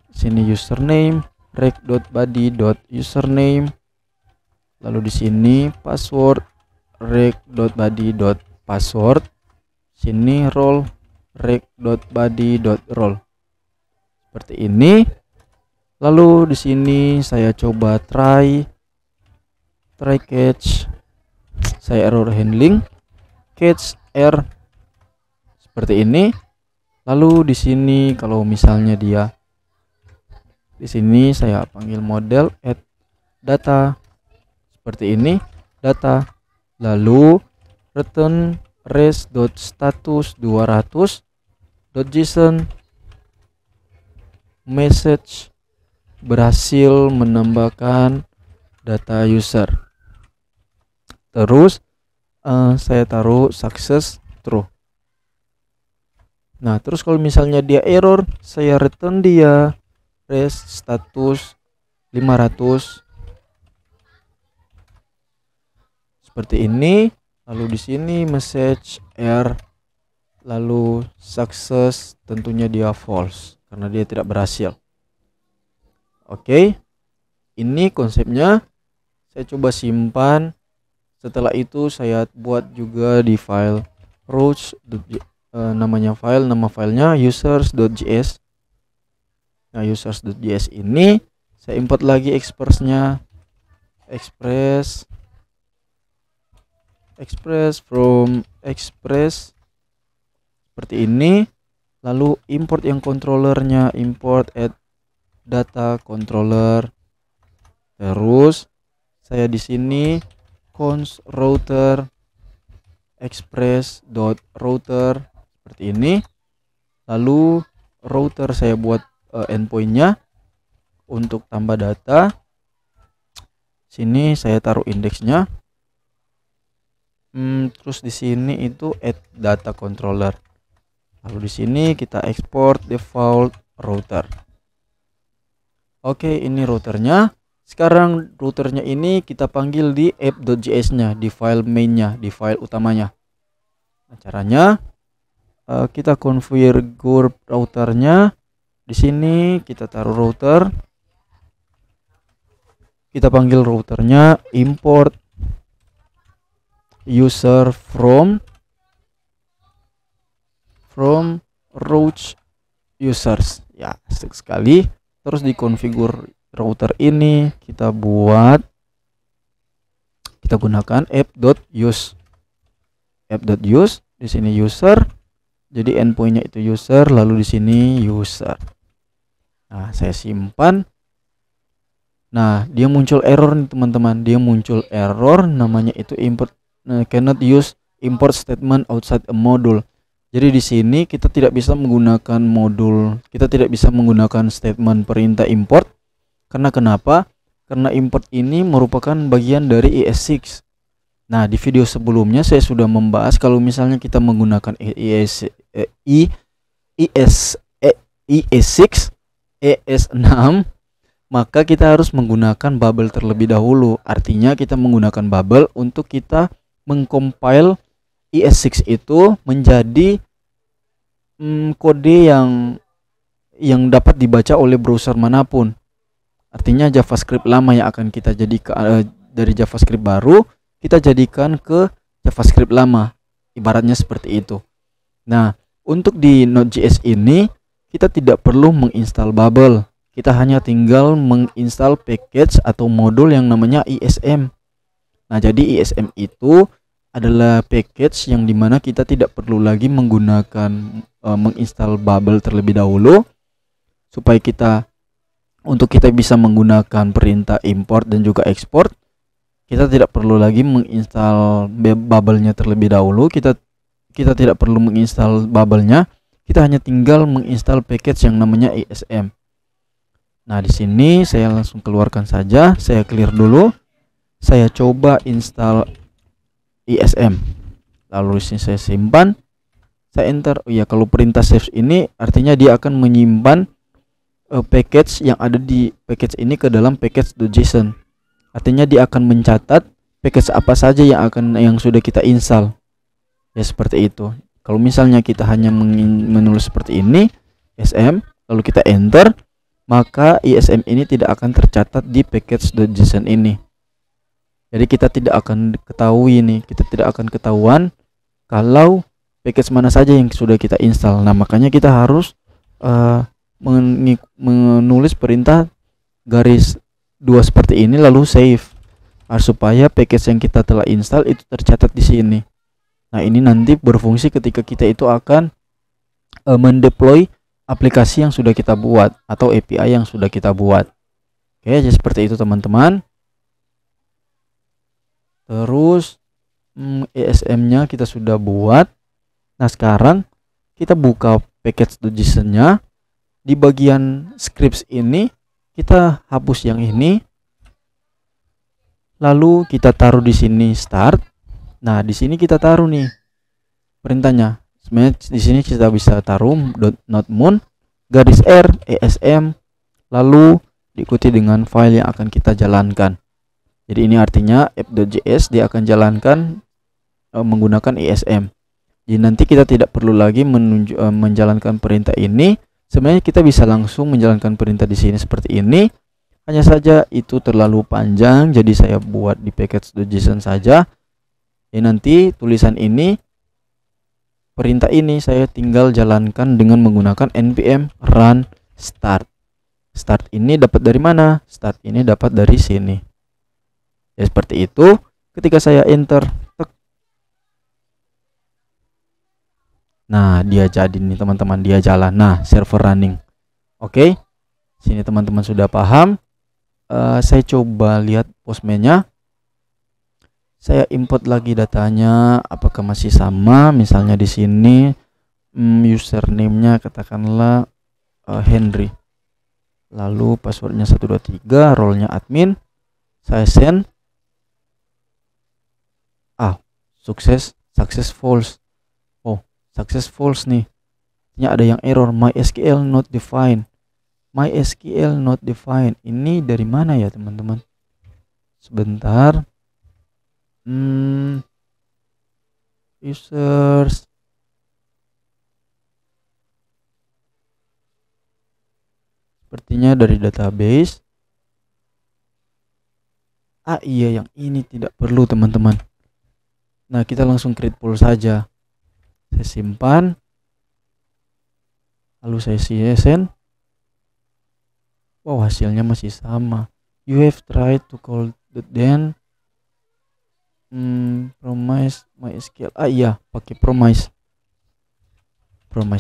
Sini username rec.body.username. Lalu di sini password rec.body.password. Sini role rec.body.role. Seperti ini. Lalu di sini saya coba try catch. Saya error handling catch error seperti ini. Lalu di sini kalau misalnya dia di sini saya panggil model add data seperti ini data, lalu return res.status 200.json message berhasil menambahkan data user. Terus saya taruh success true. Nah, terus kalau misalnya dia error, saya return dia res status 500 seperti ini. Lalu di sini message error, lalu success tentunya dia false karena dia tidak berhasil. Oke, ini konsepnya. Saya coba simpan. Setelah itu saya buat juga di file roach, nama filenya users.js. Nah, users.js ini saya import lagi express-nya, express from express seperti ini. Lalu import yang controllernya, import add data controller. Terus saya di sini const router express.router seperti ini. Lalu router saya buat endpointnya untuk tambah data. Sini saya taruh indeksnya. Terus di sini itu add data controller. Lalu di sini kita export default router. Oke, ini routernya. Sekarang routernya ini kita panggil di app.js-nya, di file main-nya, di file utamanya. Nah, caranya kita configure routernya. Di sini kita taruh router. Kita panggil routernya import user from roach users. Ya, asik sekali. Terus di configure router ini kita gunakan app.use. Di sini user. Jadi endpointnya itu user, lalu di sini user. Nah, saya simpan. Nah, dia muncul error nih teman-teman. Dia muncul error namanya itu import cannot use import statement outside a module. Jadi di sini kita tidak bisa menggunakan modul, kita tidak bisa menggunakan statement perintah import. Karena kenapa? Karena import ini merupakan bagian dari ES6. Nah, di video sebelumnya saya sudah membahas kalau misalnya kita menggunakan ES6, maka kita harus menggunakan bubble terlebih dahulu. Artinya kita menggunakan bubble untuk kita mengcompile ES6 itu menjadi kode yang dapat dibaca oleh browser manapun. Artinya JavaScript lama yang akan kita jadikan dari JavaScript baru kita jadikan ke JavaScript lama, ibaratnya seperti itu. Nah, untuk di Node.js ini kita tidak perlu menginstal bubble, kita hanya tinggal menginstal package atau modul yang namanya ISM. Nah, jadi ISM itu adalah package yang dimana kita tidak perlu lagi menggunakan menginstal bubble terlebih dahulu, supaya untuk kita bisa menggunakan perintah import dan juga export, kita tidak perlu lagi menginstal bubble-nya terlebih dahulu. Kita tidak perlu menginstal bubble-nya, kita hanya tinggal menginstal package yang namanya ISM. Nah, di sini saya langsung keluarkan saja, saya clear dulu. Saya coba install ISM. Lalu di sini saya simpan, saya enter. Oh ya, kalau perintah save ini artinya dia akan menyimpan package yang ada di package ini ke dalam package.json. Artinya dia akan mencatat package apa saja yang sudah kita install. Ya seperti itu. Kalau misalnya kita hanya menulis seperti ini ISM lalu kita enter, maka ISM ini tidak akan tercatat di package.json ini. Jadi kita tidak akan ketahui nih, kita tidak akan ketahuan kalau package mana saja yang sudah kita install. Nah, makanya kita harus menulis perintah garis 2 seperti ini lalu save supaya package yang kita telah install itu tercatat di sini. Nah, ini nanti berfungsi ketika kita itu akan mendeploy aplikasi yang sudah kita buat atau API yang sudah kita buat. Oke, jadi seperti itu teman-teman. Terus ESM-nya kita sudah buat. Nah, sekarang kita buka package.json-nya. Di bagian scripts ini kita hapus yang ini. Lalu kita taruh di sini start. Nah, di sini kita taruh nih perintahnya. Sebenarnya di sini kita bisa taruh .notmoon garis R ESM lalu diikuti dengan file yang akan kita jalankan. Jadi ini artinya app.js dia akan jalankan menggunakan ESM. Jadi nanti kita tidak perlu lagi menjalankan perintah ini. Sebenarnya kita bisa langsung menjalankan perintah di sini seperti ini. Hanya saja itu terlalu panjang, jadi saya buat di package.json saja. Jadi nanti tulisan ini, perintah ini saya tinggal jalankan dengan menggunakan npm run start. Start ini dapat dari mana? Start ini dapat dari sini. Ya seperti itu. Ketika saya enter, nah dia jadi nih teman-teman, dia jalan. Nah, server running. Oke, sini teman-teman sudah paham. Saya coba lihat Postman-nya. Saya import lagi datanya, apakah masih sama? Misalnya di sini username-nya katakanlah Henry. Lalu passwordnya 123, role-nya admin. Saya send. Success false. Success false nih. Ini ada yang error, MySQL not defined. MySQL not defined. Ini dari mana ya teman-teman? Sebentar. Users. Sepertinya dari database. Iya, yang ini tidak perlu teman-teman. Nah, kita langsung create pool saja. Saya simpan. Lalu saya send. Wow, hasilnya masih sama. You have tried to call the then promise MySQL. Iya, pakai promise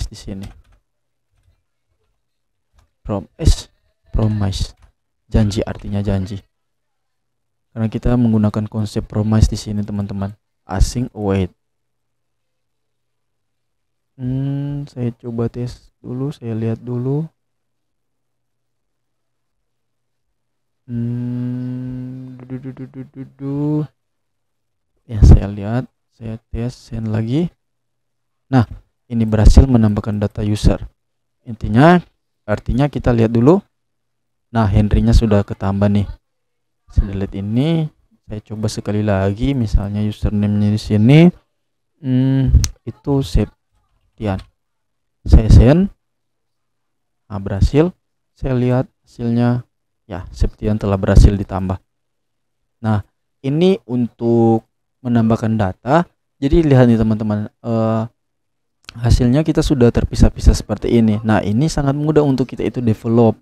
di sini. Promise. Janji, artinya janji. Karena kita menggunakan konsep promise di sini teman-teman. Async await. Saya coba tes dulu, saya lihat dulu. Ya, saya lihat, saya tes, send lagi. Nah, ini berhasil menambahkan data user. Artinya kita lihat dulu. Nah, Henry-nya sudah ketambah nih. Saya delete ini, saya coba sekali lagi, misalnya username-nya di sini. Itu Septian. Saya send. Nah, berhasil. Saya lihat hasilnya. Ya, Septian telah berhasil ditambah. Nah, ini untuk menambahkan data. Jadi lihat nih teman-teman, hasilnya kita sudah terpisah-pisah seperti ini. Nah, ini sangat mudah untuk kita itu develop.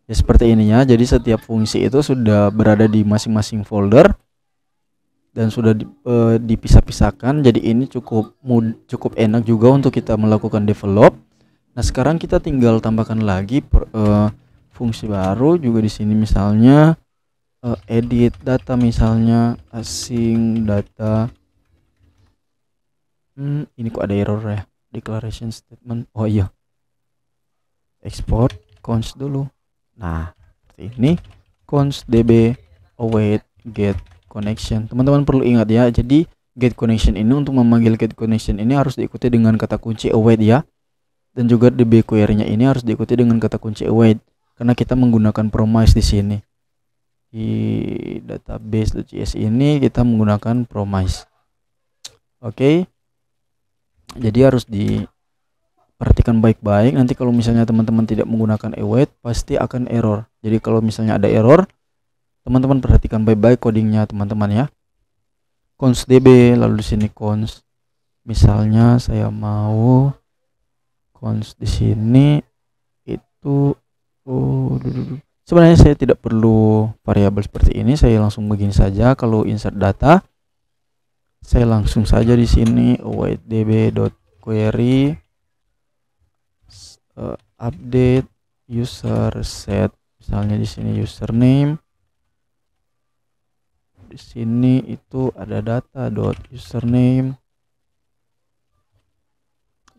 Ya seperti ini ya. Jadi setiap fungsi itu sudah berada di masing-masing folder dan sudah dipisah-pisahkan. Jadi ini cukup enak juga untuk kita melakukan develop. Nah, sekarang kita tinggal tambahkan lagi fungsi baru juga di sini, misalnya edit data, misalnya async data. Ini kok ada error ya, declaration statement. Oh iya, export const dulu. Nah, seperti ini, const db await get connection. Teman-teman perlu ingat ya, jadi get connection ini, untuk memanggil get connection ini harus diikuti dengan kata kunci await ya. Dan juga db query-nya ini harus diikuti dengan kata kunci await, karena kita menggunakan promise di sini. Di database.js ini kita menggunakan promise. Oke. Jadi harus diperhatikan baik-baik. Nanti kalau misalnya teman-teman tidak menggunakan await pasti akan error. Jadi kalau misalnya ada error, teman-teman perhatikan baik-baik codingnya teman-teman ya. Const db, lalu di sini const, misalnya saya mau const di sini itu sebenarnya saya tidak perlu variabel seperti ini, saya langsung begini saja. Kalau insert data, saya langsung saja di sini await db.query update user set, misalnya di sini username, di sini itu ada data dot username,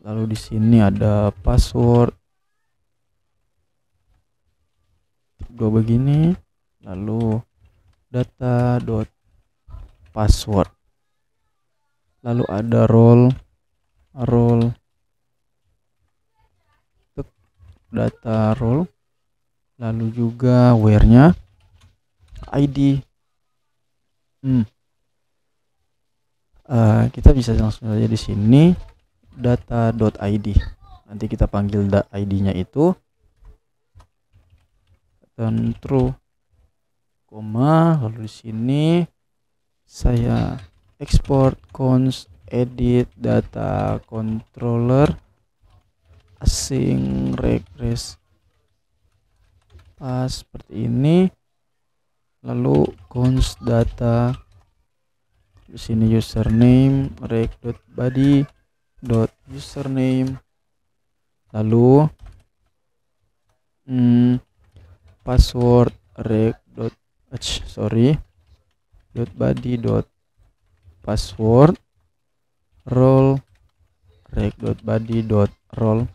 lalu di sini ada password dua begini, lalu data dot password, lalu ada role data role, lalu juga where-nya ID. Kita bisa langsung saja di sini data.id. Nanti kita panggil ID-nya itu dan true, koma, lalu di sini saya export const edit data controller async regress pas seperti ini, lalu const data di sini username reg.body username, lalu password reg.body password role reg.body role.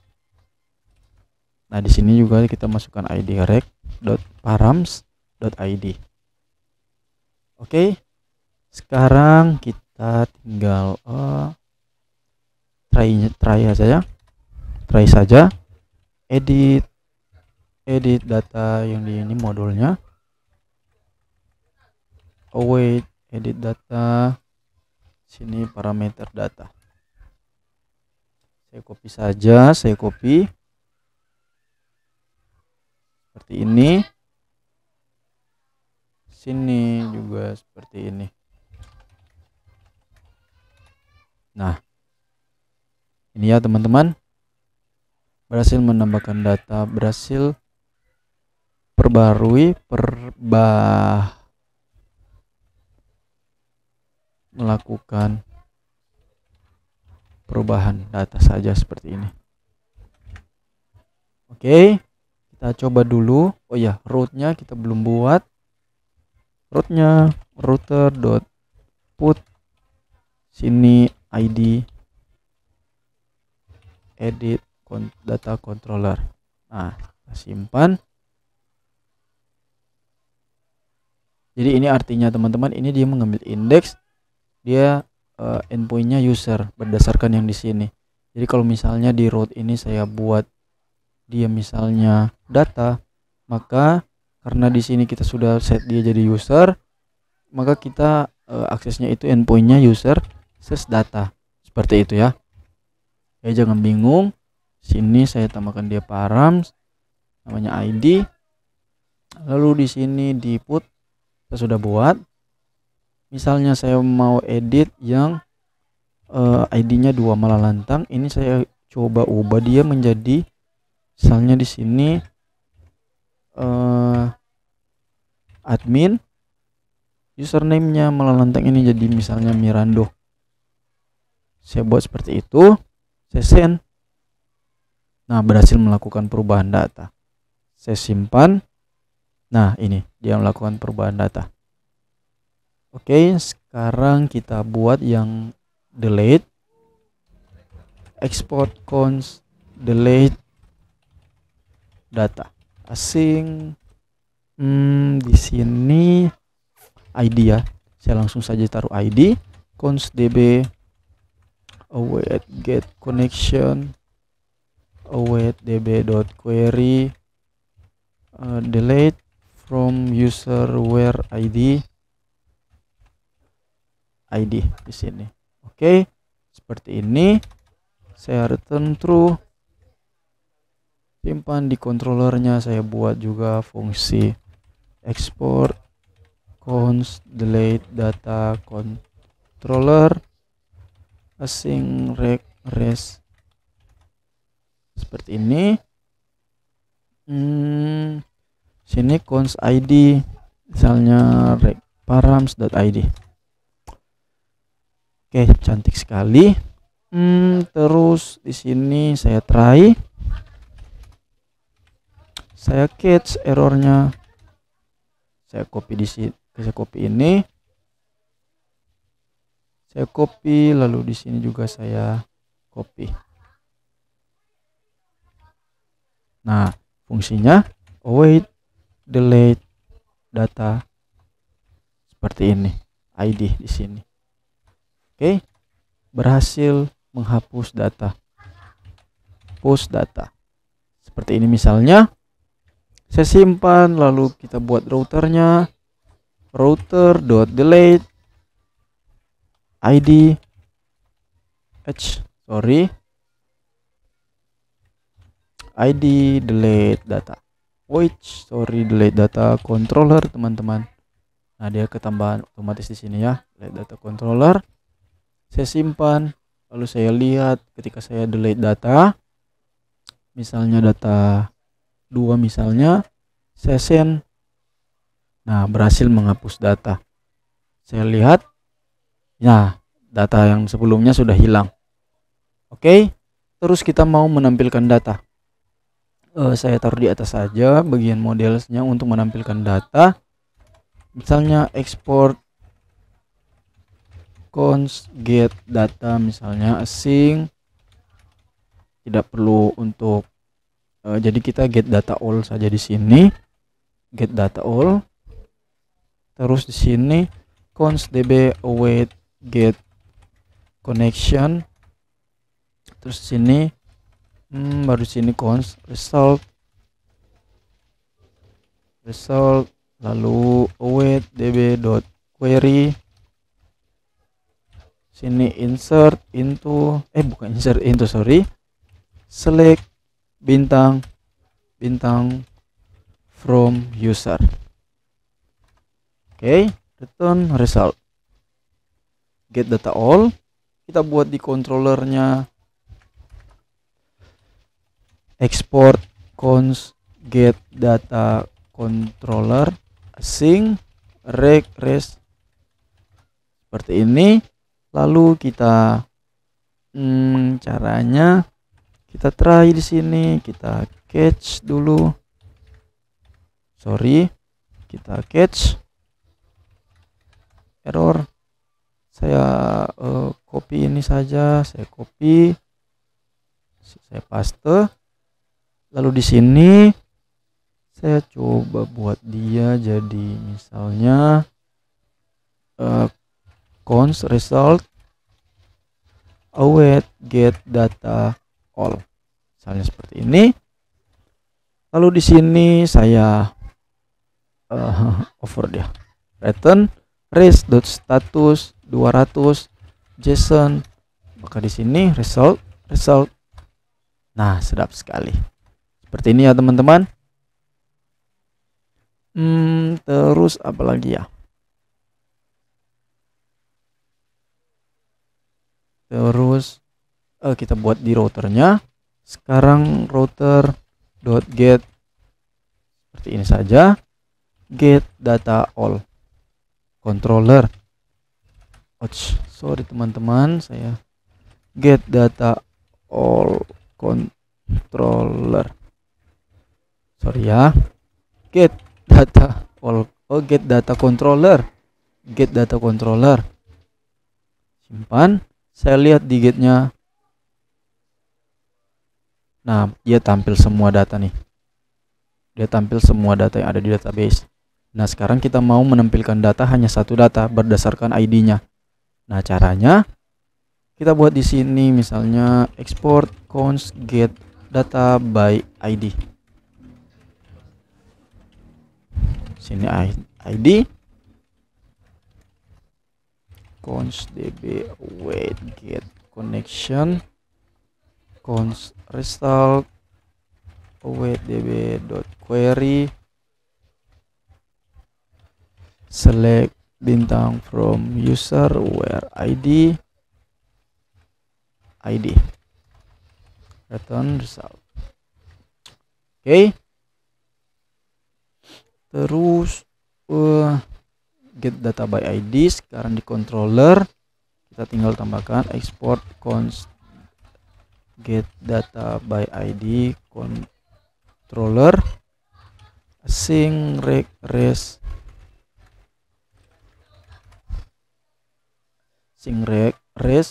Nah di sini juga kita masukkan id reg.params.id. Oke, sekarang kita tinggal try saja edit data yang di ini modulnya, await edit data, sini parameter data. Saya copy saja, seperti ini, sini juga seperti ini. Nah ini ya teman-teman, berhasil menambahkan data, berhasil melakukan perubahan data saja seperti ini. Oke, kita coba dulu. Oh ya, rootnya kita belum buat. Rootnya router.put sini id edit data controller. Nah, kita simpan. Jadi ini artinya teman-teman, ini dia mengambil indeks, dia endpointnya user berdasarkan yang di sini. Jadi kalau misalnya di root ini saya buat dia misalnya data, maka karena di sini kita sudah set dia jadi user, maka kita aksesnya itu endpointnya user ses data, seperti itu ya. Ya jangan bingung. Sini saya tambahkan dia params, namanya id, lalu di sini di put kita sudah buat. Misalnya saya mau edit yang ID-nya 2 malalantang, ini saya coba ubah dia menjadi misalnya di sini admin, username-nya malalantang ini jadi misalnya Mirando. Saya buat seperti itu, saya send. Nah, berhasil melakukan perubahan data. Saya simpan. Nah, ini dia melakukan perubahan data. Oke, sekarang kita buat yang delete, export const delete data async. Di sini ID ya, saya langsung saja taruh ID const db await get connection await db.query delete from user where ID di sini. Oke, seperti ini. saya return true. Simpan di controllernya. Saya buat juga fungsi export const delete data controller async rec res seperti ini. Sini const id misalnya rec params.id. Oke, cantik sekali. Terus di sini saya try, saya catch errornya, saya copy di sini, saya copy ini, saya copy, lalu di sini juga saya copy. Nah, fungsinya await delete data seperti ini, ID di sini. Oke, berhasil menghapus data, post data seperti ini. Misalnya saya simpan, lalu kita buat routernya, router.delete id id delete data delete data controller, teman-teman. Nah, dia ketambahan otomatis di sini ya, delete data controller. Saya simpan, lalu saya lihat ketika saya delete data, misalnya data 2 misalnya, saya send. Nah, berhasil menghapus data. Saya lihat, nah, data yang sebelumnya sudah hilang. Oke, terus kita mau menampilkan data. Saya taruh di atas saja bagian modelnya untuk menampilkan data. Misalnya export const get data, misalnya async, tidak perlu untuk jadi kita get data all saja di sini, get data all. Terus di sini const db await get connection. Terus di sini baru sini const result, lalu await db.query. Sini insert into, select bintang from user. Oke, return result. Get data all, kita buat di controllernya export const get data controller async rec res seperti ini. Lalu kita caranya kita try di sini, kita catch dulu. Kita catch error. Saya copy ini saja, saya copy, saya paste. Lalu di sini saya coba buat dia jadi misalnya const result await get data all, misalnya seperti ini. Lalu di sini saya over dia, return res.status 200 JSON, maka di sini result. Nah, sedap sekali seperti ini ya, teman-teman. Terus apa lagi ya? Terus kita buat di routernya. Sekarang router.get seperti ini saja, get data all controller. Sorry teman-teman, saya get data all controller. Sorry ya, get data all, get data controller, simpan. Saya lihat di get-nya. Nah, dia tampil semua data nih. Dia tampil semua data yang ada di database. Nah, sekarang kita mau menampilkan data hanya satu data berdasarkan ID-nya. Nah, caranya kita buat di sini misalnya export const get data by ID. Sini ID const db await get connection. const result await db.query select bintang from user where id return result. Oke. Terus get data by id. Sekarang di controller kita tinggal tambahkan export const get data by id controller async reg res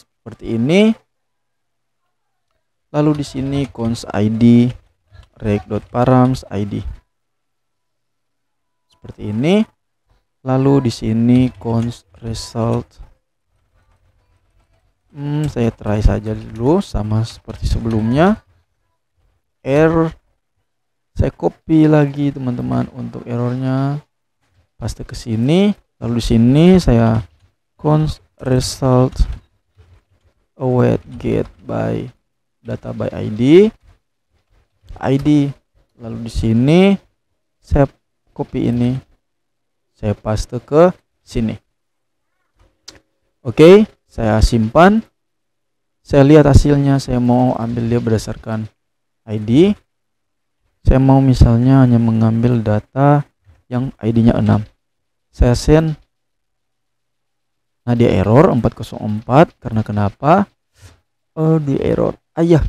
seperti ini. Lalu di sini const id reg.params id seperti ini. Lalu di sini const result. Saya try saja dulu sama seperti sebelumnya. Error. Saya copy lagi teman-teman untuk errornya. Paste ke sini. Lalu di sini saya const result await get by data by id. Lalu di sini saya copy ini, saya paste ke sini. Oke, saya simpan. Saya lihat hasilnya. Saya mau ambil dia berdasarkan id. Saya mau misalnya hanya mengambil data yang id-nya 6. Saya send. Nah, dia error 404 karena kenapa? Di error.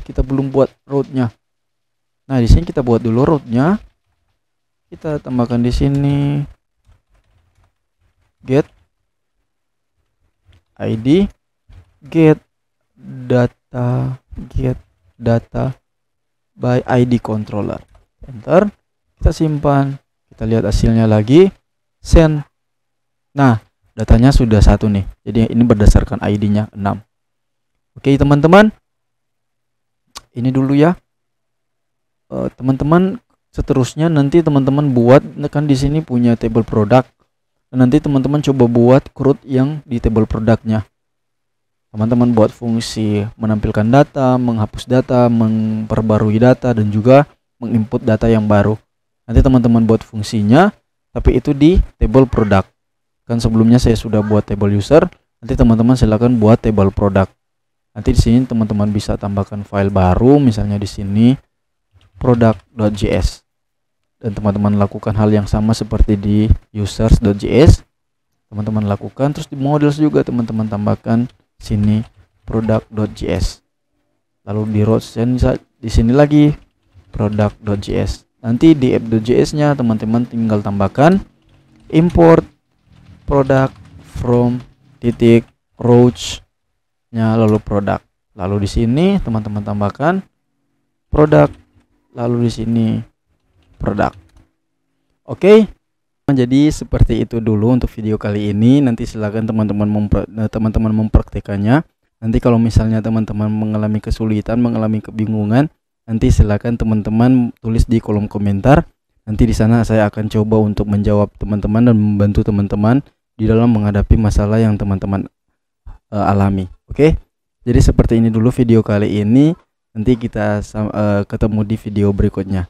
Kita belum buat route-nya. Nah, di sini kita buat dulu route-nya. Kita tambahkan di sini get id, get data by id controller. Enter. Kita simpan. Kita lihat hasilnya lagi. Send. Nah, datanya sudah satu nih. Jadi ini berdasarkan ID-nya 6. Oke, teman-teman. Ini dulu ya. Teman-teman, seterusnya nanti teman-teman buat kan di sini punya table product. Nanti teman-teman coba buat CRUD yang di table produknya. Teman-teman buat fungsi menampilkan data, menghapus data, memperbarui data, dan juga menginput data yang baru. Nanti teman-teman buat fungsinya, tapi itu di table product. Kan sebelumnya saya sudah buat table user. Nanti teman-teman silakan buat table product. Nanti di sini teman-teman bisa tambahkan file baru, misalnya di sini product.js. Dan teman-teman lakukan hal yang sama seperti di users.js. Teman-teman lakukan, terus di models juga teman-teman tambahkan sini product.js. Lalu di routes di sini lagi product.js. Nanti di app.js-nya teman-teman tinggal tambahkan import product from routes-nya lalu product. Lalu di sini teman-teman tambahkan product, lalu di sini product. Oke. Jadi seperti itu dulu untuk video kali ini. Nanti silakan teman-teman mempraktekannya. Nanti kalau misalnya teman-teman mengalami kesulitan, mengalami kebingungan, nanti silakan teman-teman tulis di kolom komentar. Nanti di sana saya akan coba untuk menjawab teman-teman dan membantu teman-teman di dalam menghadapi masalah yang teman-teman alami. Oke. Jadi seperti ini dulu video kali ini. Nanti kita ketemu di video berikutnya.